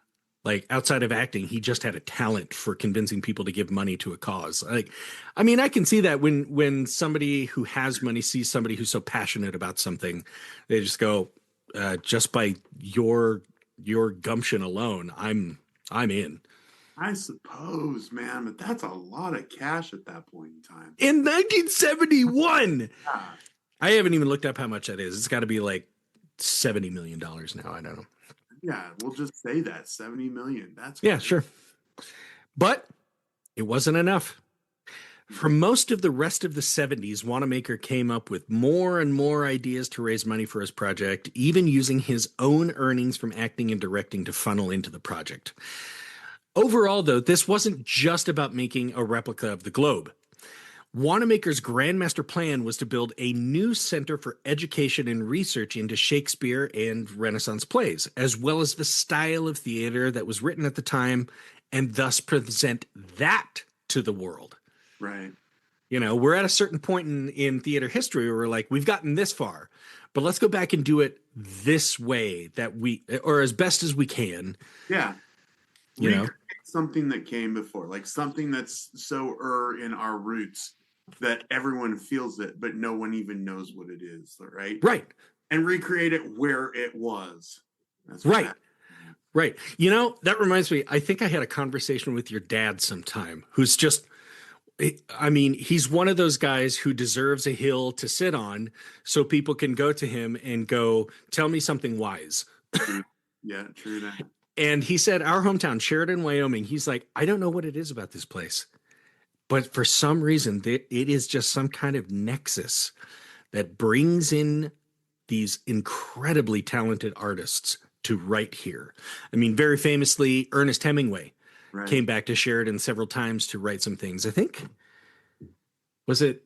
Like outside of acting, he just had a talent for convincing people to give money to a cause. Like, I mean, I can see that when somebody who has money sees somebody who's so passionate about something, they just go, just by your gumption alone, I'm in. I suppose, man, but that's a lot of cash at that point in time. In 1971. I haven't even looked up how much that is. It's got to be like $70 million now. I don't know. Yeah, we'll just say that 70 million. That's yeah, sure. But it wasn't enough. For most of the rest of the 70s, Wanamaker came up with more and more ideas to raise money for his project, even using his own earnings from acting and directing to funnel into the project. Overall, though, this wasn't just about making a replica of the Globe. Wanamaker's grandmaster plan was to build a new center for education and research into Shakespeare and Renaissance plays, as well as the style of theater that was written at the time, and thus present that to the world. Right. You know, we're at a certain point in theater history where we're like, we've gotten this far, but let's go back and do it this way or as best as we can. Yeah. You know, something that came before, like something that's so in our roots that everyone feels it, but no one even knows what it is, right? Right. And recreate it where it was. That's right. Right. You know, that reminds me, I think I had a conversation with your dad sometime, who's just, I mean, he's one of those guys who deserves a hill to sit on so people can go to him and go, tell me something wise. Yeah, true that. And he said, our hometown, Sheridan, Wyoming, he's like, I don't know what it is about this place, but for some reason, it is just some kind of nexus that brings in these incredibly talented artists to write here. I mean, very famously, Ernest Hemingway came back to Sheridan several times to write some things. I think, was it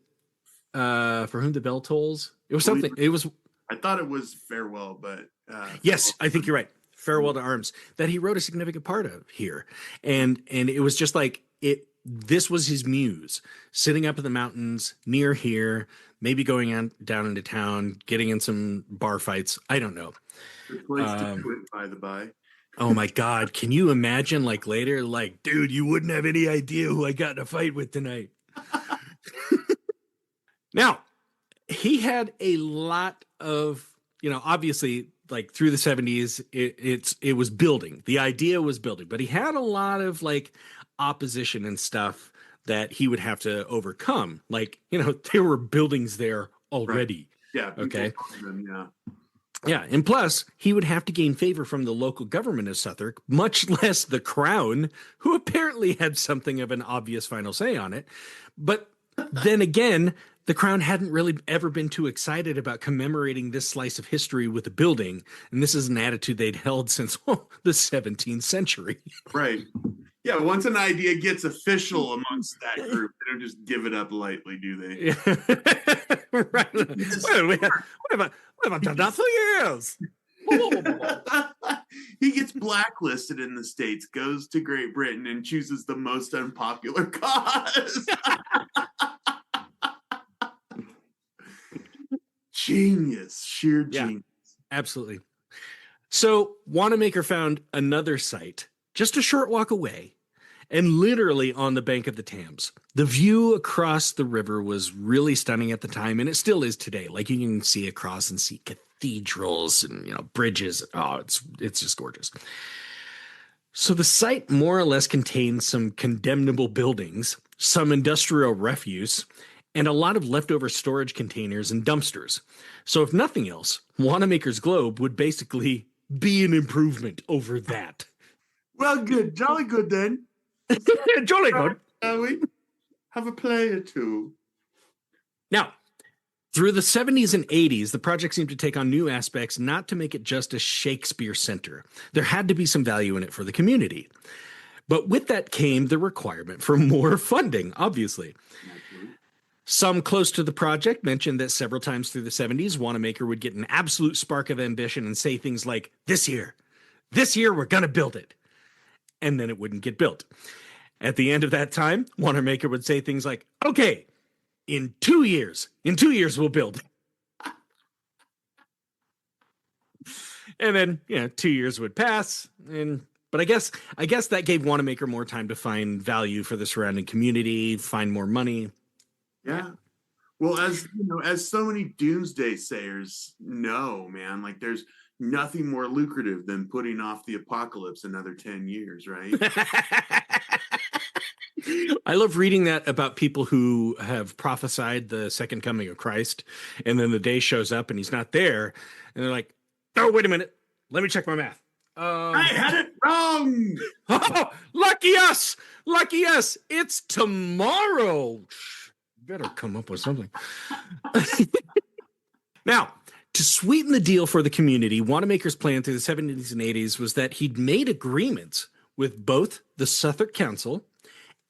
For Whom the Bell Tolls? It was something. It was. I thought it was Farewell, but yes, I think you're right. Farewell to Arms, that he wrote a significant part of here, and it was just like it. This was his muse, sitting up in the mountains near here, maybe going on down into town, getting in some bar fights. I don't know. The place to quit, by the by. Oh my God. Can you imagine like later, like, dude, you wouldn't have any idea who I got in a fight with tonight. Now, he had a lot of, you know, obviously like through the 70s, it was building. The idea was building, but he had a lot of like opposition and stuff that he would have to overcome. Like, you know, there were buildings there already. Right. Yeah. Okay. Them, yeah. Yeah, and plus, he would have to gain favor from the local government of Southwark, much less the Crown, who apparently had something of an obvious final say on it. But then again, the Crown hadn't really ever been too excited about commemorating this slice of history with a building, and this is an attitude they'd held since the 17th century. Right. Yeah, once an idea gets official amongst that group, they don't just give it up lightly, do they? Yeah. Right. Well, we haven't done that for years. He gets blacklisted in the States, goes to Great Britain, and chooses the most unpopular cause. Genius, sheer genius. Absolutely. So Wanamaker found another site just a short walk away, and literally on the bank of the Thames. The view across the river was really stunning at the time, and it still is today. Like you can see across and see cathedrals and, you know, bridges. Oh, it's just gorgeous. So the site more or less contains some condemnable buildings, some industrial refuse, and a lot of leftover storage containers and dumpsters. So if nothing else, Wanamaker's Globe would basically be an improvement over that. Well, good. Jolly good then. Jolly good. Shall we have a play or two? Now, through the 70s and 80s, the project seemed to take on new aspects, not to make it just a Shakespeare center. There had to be some value in it for the community. But with that came the requirement for more funding, obviously. Some close to the project mentioned that several times through the 70s, Wanamaker would get an absolute spark of ambition and say things like, this year, we're going to build it. And then it wouldn't get built. At the end of that time, Wanamaker would say things like, okay, in 2 years we'll build. And then, 2 years would pass. But I guess that gave Wanamaker more time to find value for the surrounding community, find more money. Yeah. Well, as so many doomsday sayers know, man, like there's nothing more lucrative than putting off the apocalypse another 10 years, right? I love reading that about people who have prophesied the second coming of Christ, and then the day shows up and he's not there, and they're like, oh, wait a minute, let me check my math. I had it wrong. Oh, lucky us, it's tomorrow. Better come up with something. Now, to sweeten the deal for the community, Wanamaker's plan through the 70s and 80s was that he'd made agreements with both the Southwark Council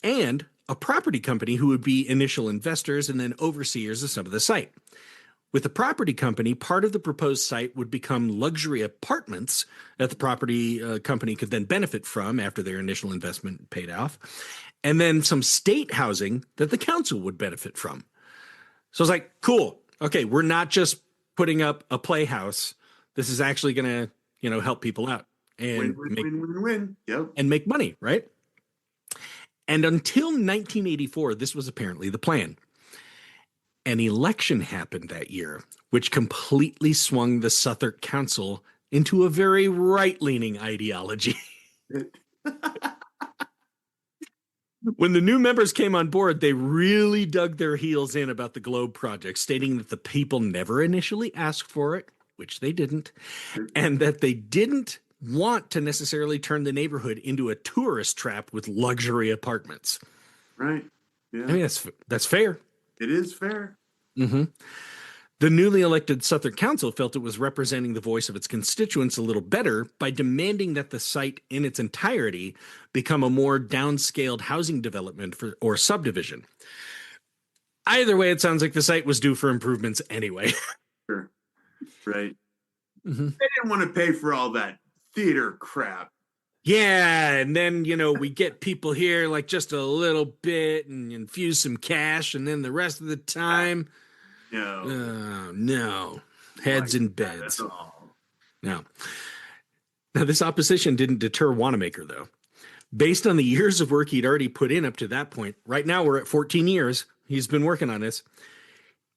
and a property company who would be initial investors and then overseers of some of the site. With the property company, part of the proposed site would become luxury apartments that the property company could then benefit from after their initial investment paid off, and then some state housing that the council would benefit from. So it's like, cool. Okay, we're not just putting up a playhouse. This is actually going to, help people out and win. Yep. and make money, right? And until 1984, this was apparently the plan. An election happened that year, which completely swung the Southwark Council into a very right-leaning ideology. When the new members came on board, they really dug their heels in about the Globe project, stating that the people never initially asked for it, which they didn't, and that they didn't want to necessarily turn the neighborhood into a tourist trap with luxury apartments. Right. Yeah. I mean, that's fair. It is fair. Mm-hmm. The newly elected Southwark Council felt it was representing the voice of its constituents a little better by demanding that the site in its entirety become a more downscaled housing development or subdivision. Either way, it sounds like the site was due for improvements anyway. Sure. Right. Mm-hmm. They didn't want to pay for all that theater crap. Yeah, and then, we get people here like just a little bit and infuse some cash, and then the rest of the time... No. Heads in beds. No. Now, this opposition didn't deter Wanamaker, though. Based on the years of work he'd already put in up to that point, right now we're at 14 years. He's been working on this.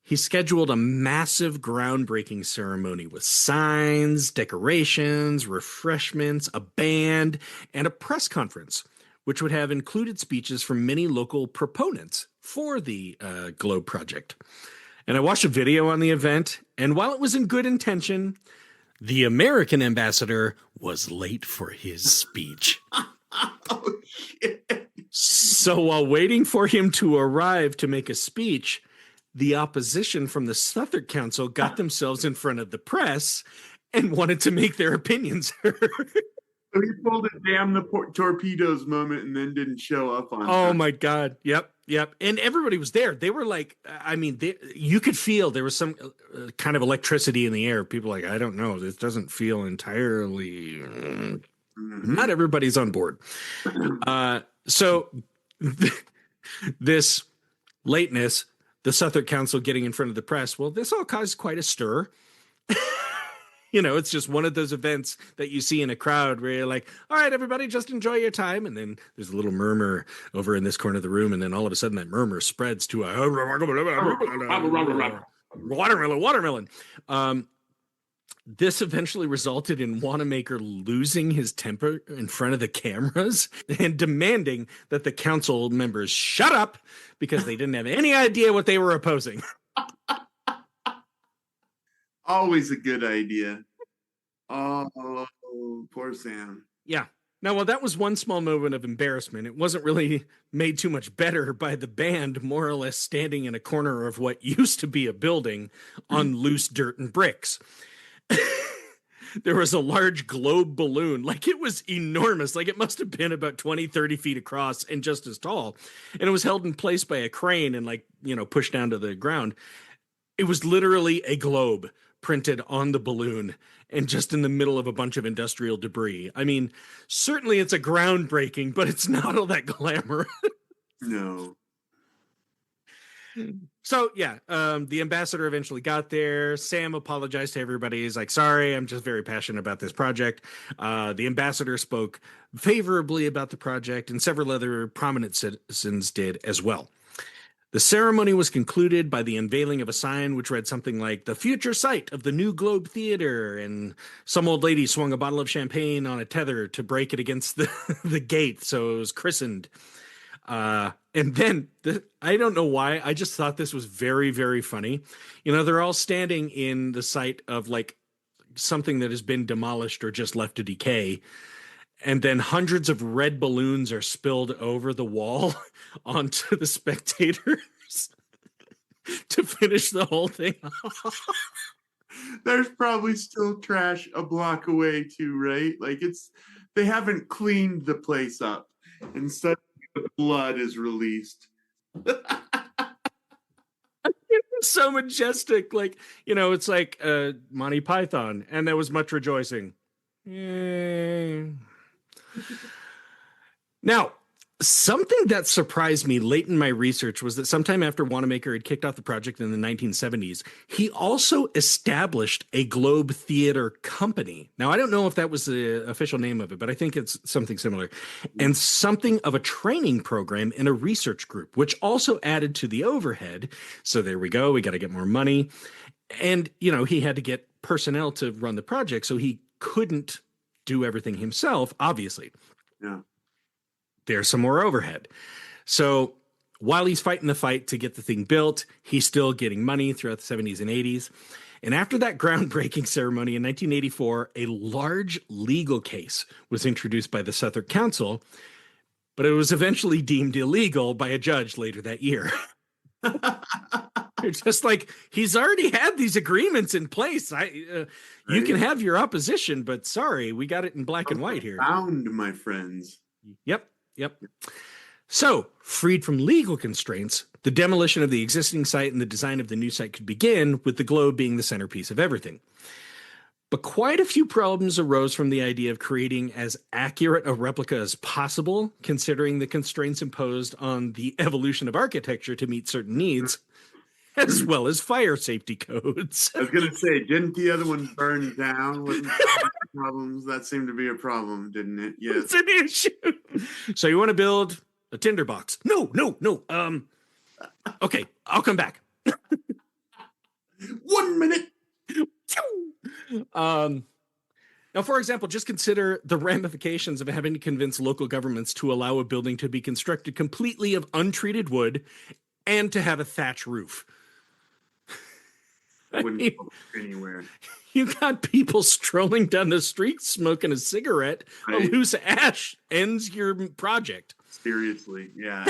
He scheduled a massive groundbreaking ceremony with signs, decorations, refreshments, a band, and a press conference, which would have included speeches from many local proponents for the Globe project. And I watched a video on the event, and while it was in good intention, the American ambassador was late for his speech. Oh, shit. So while waiting for him to arrive to make a speech, the opposition from the Southwark Council got themselves in front of the press and wanted to make their opinions heard. So he pulled a damn the torpedoes moment and then didn't show up on Oh time. my God. Yep. And everybody was there. They were like, you could feel there was some kind of electricity in the air. People were like, I don't know. This doesn't feel entirely. Mm-hmm. Not everybody's on board. So this lateness, the Southwark Council getting in front of the press, well, this all caused quite a stir. It's just one of those events that you see in a crowd where you're like, all right, everybody, just enjoy your time. And then there's a little murmur over in this corner of the room. And then all of a sudden that murmur spreads to a watermelon. This eventually resulted in Wanamaker losing his temper in front of the cameras and demanding that the council members shut up because they didn't have any idea what they were opposing. Always a good idea. Oh, poor Sam. Yeah. Now, while that was one small moment of embarrassment, it wasn't really made too much better by the band more or less standing in a corner of what used to be a building on loose dirt and bricks. There was a large globe balloon, like it was enormous, like it must have been about 20, 30 feet across and just as tall. And it was held in place by a crane and pushed down to the ground. It was literally a globe printed on the balloon and just in the middle of a bunch of industrial debris. I mean, certainly it's a groundbreaking, but it's not all that glamorous. No. So, the ambassador eventually got there. Sam apologized to everybody. He's like, sorry, I'm just very passionate about this project. The ambassador spoke favorably about the project, and several other prominent citizens did as well. The ceremony was concluded by the unveiling of a sign which read something like the future site of the new Globe Theater, and some old lady swung a bottle of champagne on a tether to break it against the gate, so it was christened. And then, I don't know why, I just thought this was very, very funny. They're all standing in the site of like something that has been demolished or just left to decay. And then hundreds of red balloons are spilled over the wall onto the spectators to finish the whole thing off. There's probably still trash a block away too, right? Like they haven't cleaned the place up, and suddenly the blood is released. It's so majestic. Like, it's like Monty Python, and there was much rejoicing. Yay. Now, Something that surprised me late in my research was that sometime after Wanamaker had kicked off the project in the 1970s, he also established a Globe Theater Company. Now, I don't know if that was the official name of it, but I think it's something similar. And something of a training program in a research group, which also added to the overhead. So there we go. We got to get more money. And, he had to get personnel to run the project, so he couldn't do everything himself, obviously. Yeah. There's some more overhead. So while he's fighting the fight to get the thing built, he's still getting money throughout the 70s and 80s. And after that groundbreaking ceremony in 1984, a large legal case was introduced by the Southwark Council, but it was eventually deemed illegal by a judge later that year. It's just like, he's already had these agreements in place. You can have your opposition, but sorry, we got it in black and white here. Bound, my friends. Yep. So, freed from legal constraints, the demolition of the existing site and the design of the new site could begin, with the Globe being the centerpiece of everything. But quite a few problems arose from the idea of creating as accurate a replica as possible, considering the constraints imposed on the evolution of architecture to meet certain needs, as well as fire safety codes. I was going to say, didn't the other one burn down? Wasn't that problems? That seemed to be a problem, didn't it? Yes. It's an issue. So you want to build a tinderbox? No. Okay, I'll come back. 1 minute. Now, for example, just consider the ramifications of having to convince local governments to allow a building to be constructed completely of untreated wood and to have a thatch roof. Wouldn't go anywhere. You got people strolling down the street smoking a cigarette. Right. A loose ash ends your project. Seriously, yeah.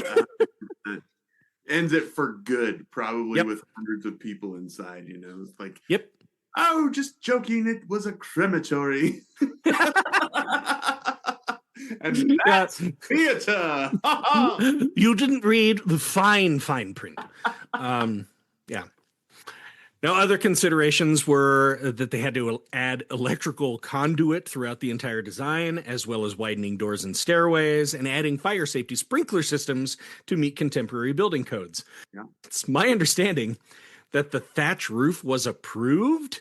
Ends it for good, probably with hundreds of people inside, It's like, oh, just joking, it was a crematory. And that's theater. You didn't read the fine print. Yeah. Now, other considerations were that they had to add electrical conduit throughout the entire design, as well as widening doors and stairways, and adding fire safety sprinkler systems to meet contemporary building codes. Yeah. It's my understanding that the thatch roof was approved,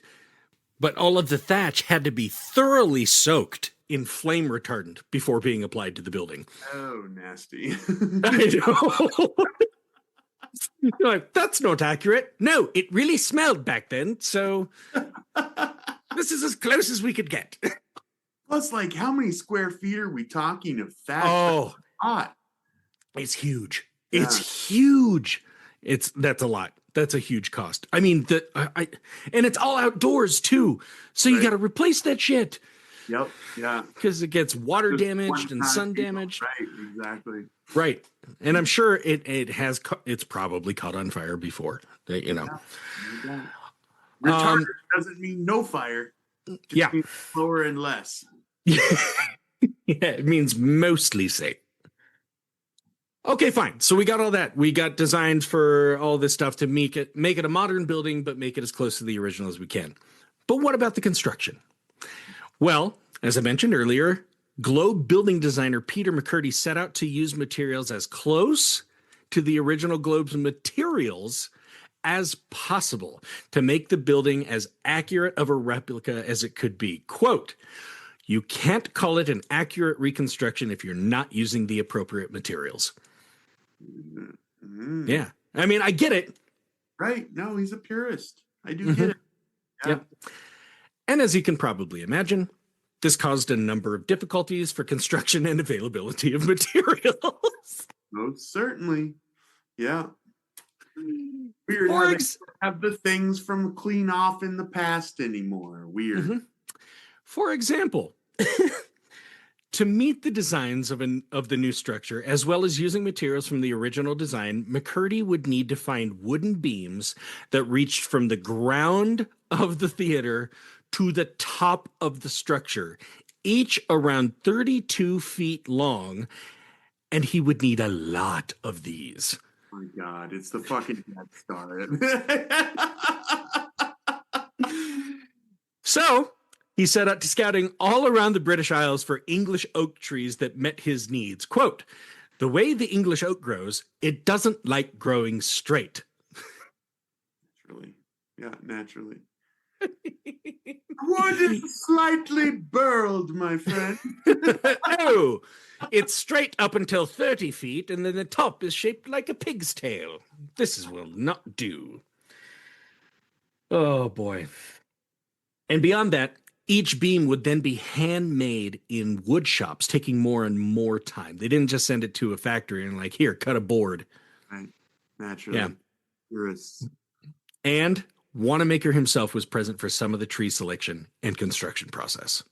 but all of the thatch had to be thoroughly soaked in flame retardant before being applied to the building. Oh, nasty. I know. You're like, that's not accurate. No, it really smelled back then, so this is as close as we could get. Plus, like, how many square feet are we talking of that? Oh, hot. It's huge. Yeah. It's huge. That's a lot. That's a huge cost. I mean, and it's all outdoors too, so you got to replace that shit. Yep. Yeah. Because it gets water damaged and sun damaged. Right. Exactly. Right. And I'm sure it's probably caught on fire before. Retarded doesn't mean no fire. Just means slower and less. Yeah, it means mostly safe. Okay, fine. So we got all that. We got designs for all this stuff to make it a modern building, but make it as close to the original as we can. But what about the construction? Well, as I mentioned earlier, Globe building designer Peter McCurdy set out to use materials as close to the original Globe's materials as possible to make the building as accurate of a replica as it could be. Quote, "You can't call it an accurate reconstruction if you're not using the appropriate materials." Mm-hmm. Yeah. I mean, I get it. Right. No, he's a purist. I do get it. Yeah. Yep. And as you can probably imagine, this caused a number of difficulties for construction and availability of materials. Most certainly. Yeah. Weird how they don't have the things from clean off in the past anymore. Weird. Mm-hmm. For example, to meet the designs of the new structure, as well as using materials from the original design, McCurdy would need to find wooden beams that reached from the ground of the theater to the top of the structure, each around 32 feet long, and he would need a lot of these. Oh my God, it's the fucking Death Star. So he set out to scouting all around the British Isles for English oak trees that met his needs. Quote, The way the English oak grows, it doesn't like growing straight. Naturally. Yeah, naturally. Wood is slightly burled, my friend. Oh, it's straight up until 30 feet, and then the top is shaped like a pig's tail. Will not do. Oh, boy. And beyond that, each beam would then be handmade in wood shops, taking more and more time. They didn't just send it to a factory and like, here, cut a board. Right. Naturally. Yeah. Purists. And Wanamaker himself was present for some of the tree selection and construction process.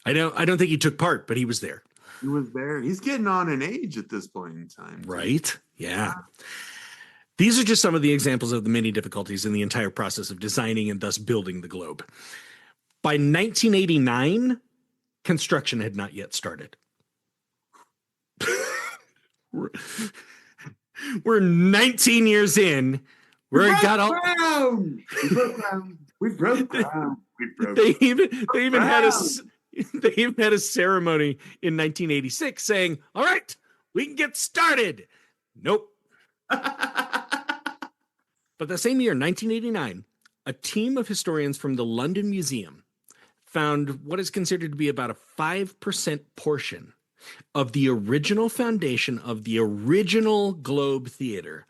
I don't think he took part, but he was there. He was there. He's getting on in age at this point in time. Right? Yeah. These are just some of the examples of the many difficulties in the entire process of designing and thus building the globe. By 1989, construction had not yet started. We're 19 years in. We got all ground. We broke ground. They even had a ceremony in 1986 saying, "All right, we can get started." Nope. But the same year, 1989, a team of historians from the London Museum found what is considered to be about a 5% portion of the original foundation of the original Globe Theater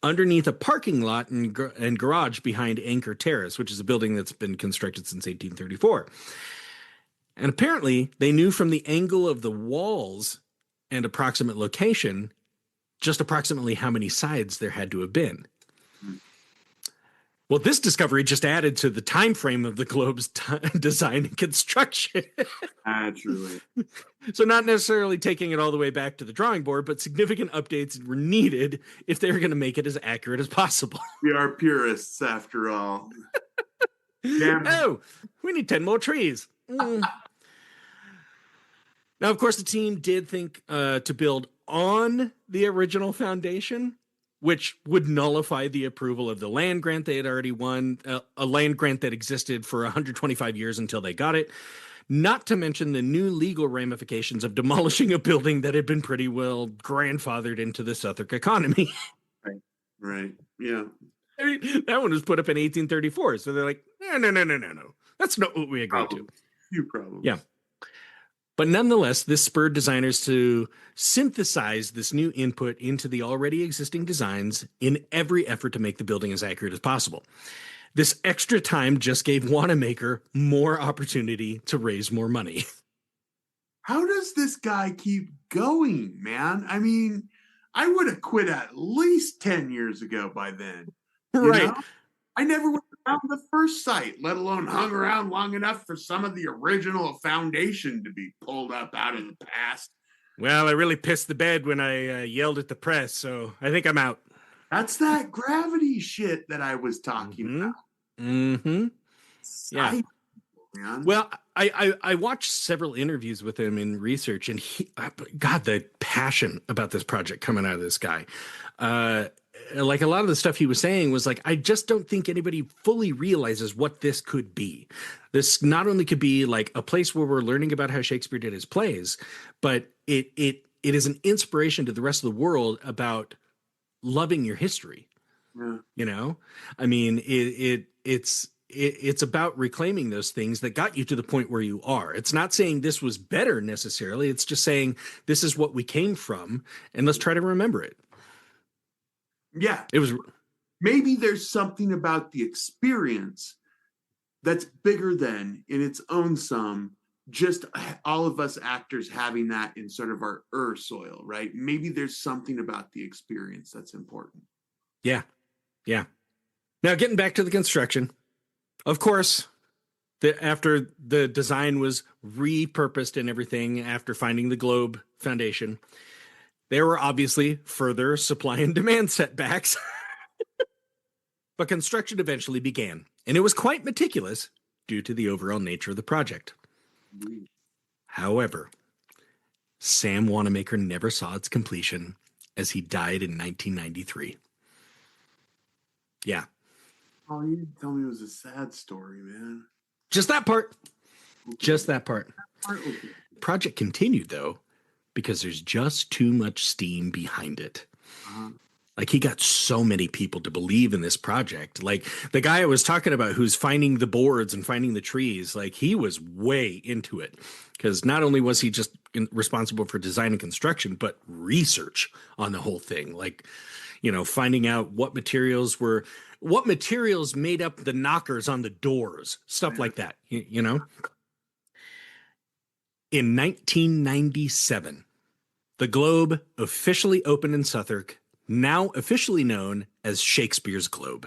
underneath a parking lot and garage behind Anchor Terrace, which is a building that's been constructed since 1834. And apparently, they knew from the angle of the walls and approximate location just approximately how many sides there had to have been. Well, this discovery just added to the time frame of the globe's design and construction. Naturally. So not necessarily taking it all the way back to the drawing board, but significant updates were needed if they were going to make it as accurate as possible. We are purists, after all. Damn. Oh, we need 10 more trees. Now, of course, the team did think to build on the original foundation, which would nullify the approval of the land grant they had already won, a land grant that existed for 125 years until they got it, not to mention the new legal ramifications of demolishing a building that had been pretty well grandfathered into the Southwark economy. Right. Yeah. I mean, that one was put up in 1834, so they're like, no. That's not what we agreed to. Few problems. Yeah. But nonetheless, this spurred designers to synthesize this new input into the already existing designs in every effort to make the building as accurate as possible. This extra time just gave Wanamaker more opportunity to raise more money. How does this guy keep going, man? I mean, I would have quit at least 10 years ago by then. Right. Know? I never went around the first site, let alone hung around long enough for some of the original foundation to be pulled up out of the past. Well, I really pissed the bed when I yelled at the press, so I think I'm out. That's that gravity shit that I was talking about. Mm-hmm. Yeah. Man. Well, I watched several interviews with him in research, and God, the passion about this project coming out of this guy. Like a lot of the stuff he was saying was like, I just don't think anybody fully realizes what this could be. This not only could be like a place where we're learning about how Shakespeare did his plays, but it is an inspiration to the rest of the world about loving your history. Yeah. You know, I mean, it's about reclaiming those things that got you to the point where you are. It's not saying this was better necessarily. It's just saying this is what we came from, and let's try to remember it. Yeah. It was. Maybe there's something about the experience that's bigger than, in its own sum, just all of us actors having that in sort of our soil, right? Maybe there's something about the experience that's important. Yeah. Yeah. Now, getting back to the construction, of course, after the design was repurposed and everything, after finding the Globe Foundation, there were obviously further supply and demand setbacks. But construction eventually began, and it was quite meticulous due to the overall nature of the project. However, Sam Wanamaker never saw its completion, as he died in 1993. Yeah. Oh, you didn't tell me it was a sad story, man. Just that part. Okay. Just that part. Project continued, though, because there's just too much steam behind it. Uh-huh. Like, he got so many people to believe in this project. Like, the guy I was talking about who's finding the boards and finding the trees, like, he was way into it, because not only was he just responsible for design and construction, but research on the whole thing. Like, finding out what materials made up the knockers on the doors, stuff like that, In 1997, the Globe officially opened in Southwark, now officially known as Shakespeare's Globe.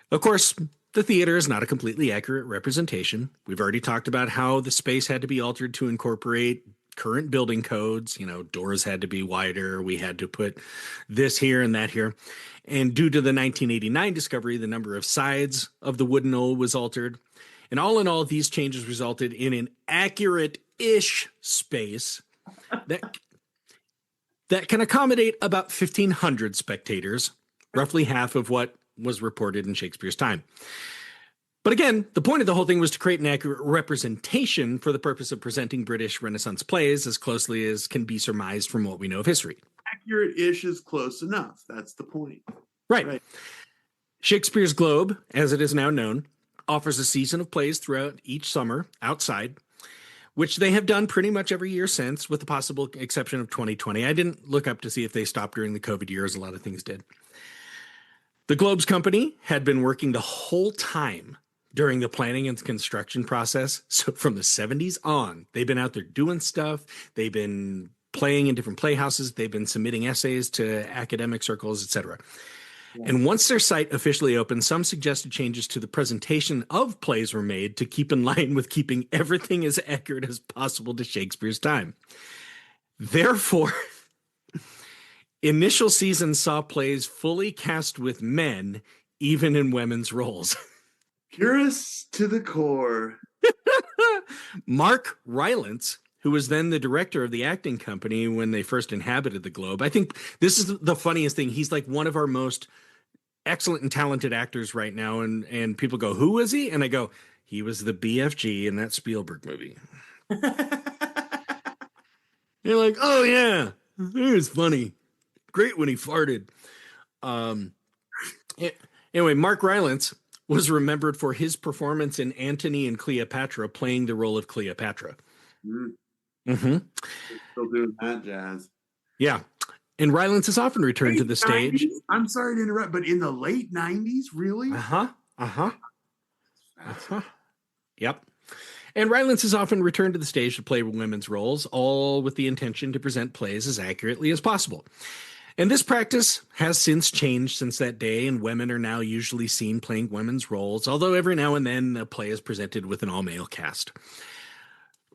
Of course, the theater is not a completely accurate representation. We've already talked about how the space had to be altered to incorporate current building codes. Doors had to be wider. We had to put this here and that here. And due to the 1989 discovery, the number of sides of the wooden knoll was altered. And all in all, these changes resulted in an accurate-ish space that can accommodate about 1,500 spectators, roughly half of what was reported in Shakespeare's time. But again, the point of the whole thing was to create an accurate representation for the purpose of presenting British Renaissance plays as closely as can be surmised from what we know of history. Accurate-ish is close enough. That's the point. Right. Shakespeare's Globe, as it is now known, offers a season of plays throughout each summer outside, which they have done pretty much every year since, with the possible exception of 2020. I didn't look up to see if they stopped during the COVID years. A lot of things did. The Globe's company had been working the whole time during the planning and construction process. So from the 70s on, they've been out there doing stuff. They've been playing in different playhouses. They've been submitting essays to academic circles, etc. And once their site officially opened, some suggested changes to the presentation of plays were made to keep in line with keeping everything as accurate as possible to Shakespeare's time. Therefore, initial seasons saw plays fully cast with men, even in women's roles. Purists to the core. Mark Rylance, who was then the director of the acting company when they first inhabited the Globe. I think this is the funniest thing. He's like one of our most excellent and talented actors right now. And people go, who is he? And I go, he was the BFG in that Spielberg movie. You're like, oh yeah, it was funny. Great when he farted. Anyway, Mark Rylance was remembered for his performance in Antony and Cleopatra, playing the role of Cleopatra. Mm-hmm. Still doing that jazz. Yeah. And Rylance has often returned to the stage. 90s? I'm sorry to interrupt, but in the late 90s, really? Yep. And Rylance has often returned to the stage to play women's roles, all with the intention to present plays as accurately as possible. And this practice has since changed since that day, and women are now usually seen playing women's roles, although every now and then a play is presented with an all-male cast.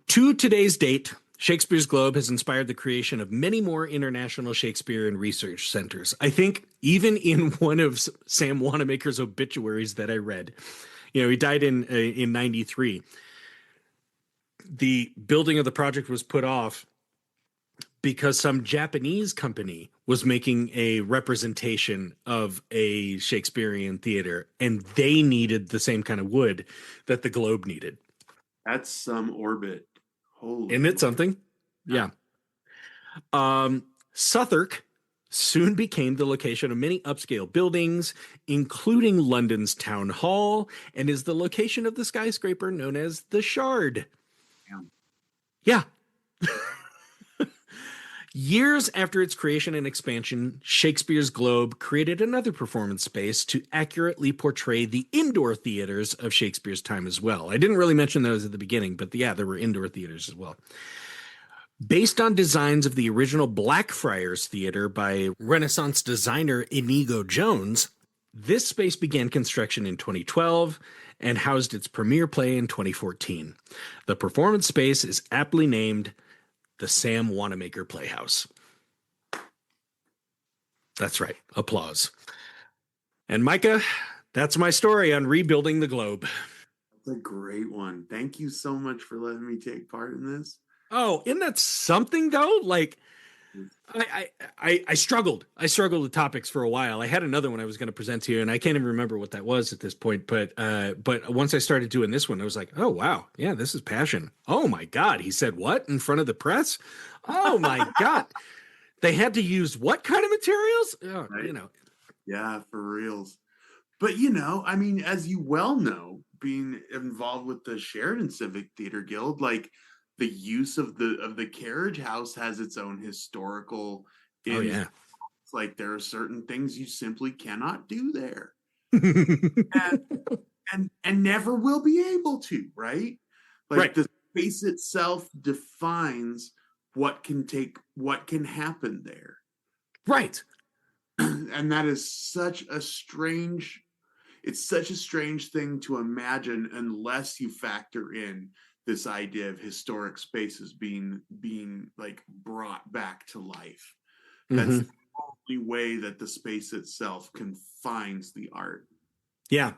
To today's date, Shakespeare's Globe has inspired the creation of many more international Shakespearean research centers. I think even in one of Sam Wanamaker's obituaries that I read, he died in 93. The building of the project was put off because some Japanese company was making a representation of a Shakespearean theater, and they needed the same kind of wood that the Globe needed. That's some orbit. Holy. Isn't it something? Yeah. Southwark soon became the location of many upscale buildings, including London's Town Hall, and is the location of the skyscraper known as the Shard. Yeah. Years after its creation and expansion, Shakespeare's Globe created another performance space to accurately portray the indoor theaters of Shakespeare's time as well. I didn't really mention those at the beginning, but yeah, there were indoor theaters as well. Based on designs of the original Blackfriars Theater by Renaissance designer Inigo Jones, this space began construction in 2012 and housed its premiere play in 2014. The performance space is aptly named the Sam Wanamaker Playhouse. That's right. Applause. And Micah, that's my story on rebuilding the Globe. That's a great one. Thank you so much for letting me take part in this. Oh, isn't that something though? Like, I struggled. I struggled with topics for a while. I had another one I was going to present to you, and I can't even remember what that was at this point. But once I started doing this one, I was like, oh wow, yeah, this is passion. Oh my God, he said what in front of the press? Oh my God, they had to use what kind of materials? Oh, Right? you know, Yeah, for reals. But you know, I mean, as you well know, being involved with the Sheridan Civic Theater Guild, like the use of the carriage house has its own historical oh in yeah. like there are certain things you simply cannot do there. And never will be able to, right? Like Right, the space itself defines what can happen there. right. And that is such a strange it's such a strange thing to imagine unless you factor in this idea of historic spaces being like brought back to life. That's Hmm. the only way that the space itself confines the art. Yeah,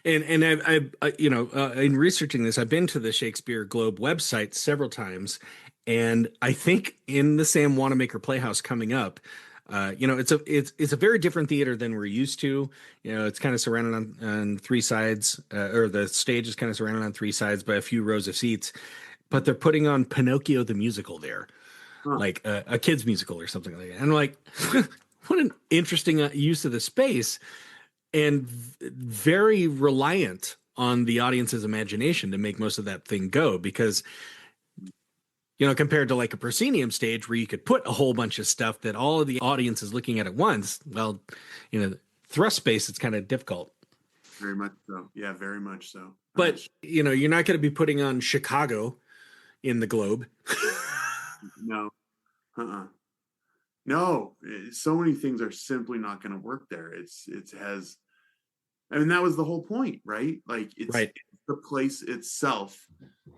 and in researching this, I've been to the Shakespeare Globe website several times, and I think in the Sam Wanamaker Playhouse coming up, it's a very different theater than we're used to. You know, it's kind of surrounded on three sides, or the stage is kind of surrounded on three sides by a few rows of seats, but they're putting on Pinocchio the musical there, Huh. like a kids musical or something like that. And I'm like, what an interesting use of the space and very reliant on the audience's imagination to make most of that thing go because compared to like a proscenium stage where you could put a whole bunch of stuff that all of the audience is looking at once, well, thrust space, it's kind of difficult. Very much so. Yeah, very much so. But you're not going to be putting on Chicago in the Globe. No. Uh-uh. No, so many things are simply not going to work there. It has, I mean, that was the whole point, right? Like Right. it's the place itself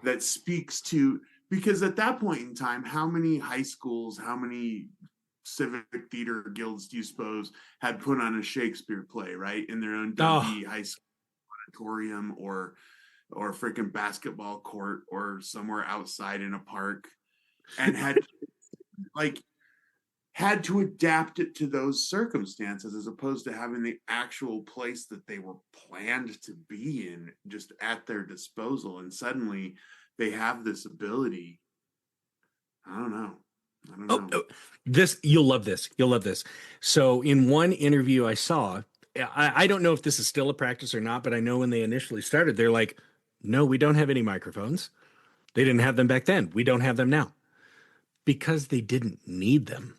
that speaks to, because at that point in time, how many high schools, how many civic theater guilds do you suppose had put on a Shakespeare play, right? In their own Dundee high school auditorium or freaking basketball court or somewhere outside in a park and had to adapt it to those circumstances as opposed to having the actual place that they were planned to be in just at their disposal. And suddenly they have this ability. I don't know. Oh, this, you'll love this. You'll love this. So in one interview I saw, I don't know if this is still a practice or not, but I know when they initially started, they're like, no, we don't have any microphones. They didn't have them back then. We don't have them now because they didn't need them.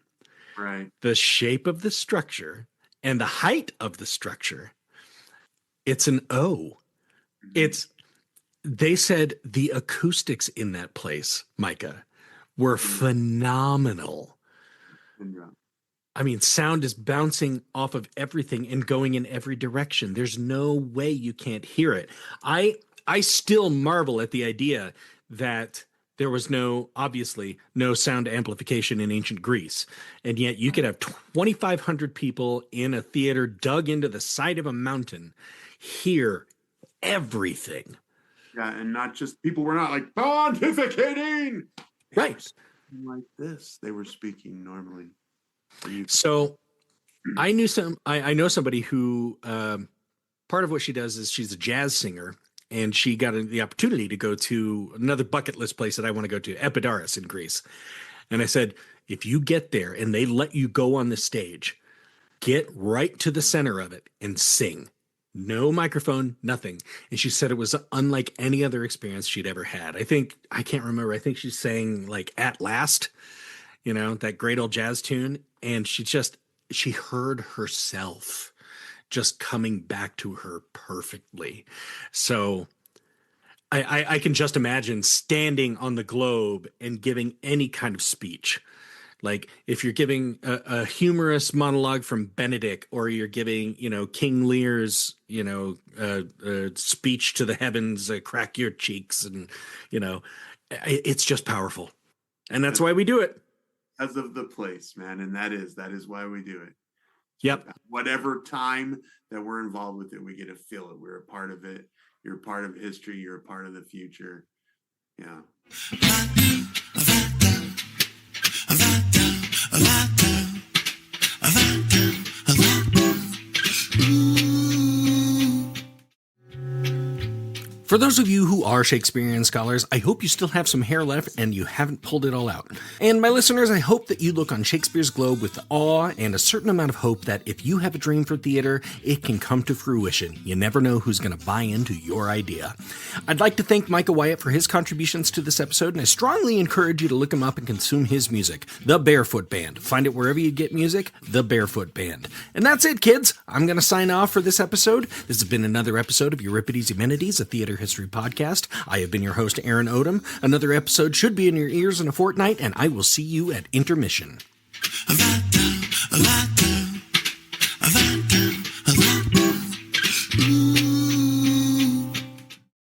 Right. The shape of the structure and the height of the structure, it's an O. They said the acoustics in that place, Micah, were phenomenal. I mean, sound is bouncing off of everything and going in every direction. There's no way you can't hear it. I still marvel at the idea that there was obviously no sound amplification in ancient Greece. And yet you could have 2,500 people in a theater dug into the side of a mountain hear everything. Yeah, and not just people were not like pontificating. Right. Like this. They were speaking normally. So I know somebody who part of what she does is she's a jazz singer. And she got the opportunity to go to another bucket list place that I want to go to, Epidaurus in Greece. And I said, if you get there and they let you go on the stage, get right to the center of it and sing. No microphone, nothing. And she said it was unlike any other experience she'd ever had. I can't remember. I think she sang like At Last, that great old jazz tune. And she heard herself just coming back to her perfectly. So I can just imagine standing on the Globe and giving any kind of speech. Like if you're giving a humorous monologue from Benedict, or you're giving, King Lear's, speech to the heavens, crack your cheeks. And, it's just powerful. And that's why we do it. Because of the place, man. And that is why we do it. Yep. Whatever time that we're involved with it, we get to feel it. We're a part of it. You're a part of history. You're a part of the future. Yeah. For those of you who are Shakespearean scholars, I hope you still have some hair left and you haven't pulled it all out. And my listeners, I hope that you look on Shakespeare's globe with awe and a certain amount of hope that if you have a dream for theater, it can come to fruition. You never know who's going to buy into your idea. I'd like to thank Micah Wyatt for his contributions to this episode, and I strongly encourage you to look him up and consume his music, The Barefoot Band. Find it wherever you get music, The Barefoot Band. And that's it, kids. I'm going to sign off for this episode. This has been another episode of Euripides Eumenides, a theater history podcast. I have been your host, Aaron Odom. Another episode should be in your ears in a fortnight, and I will see you at intermission.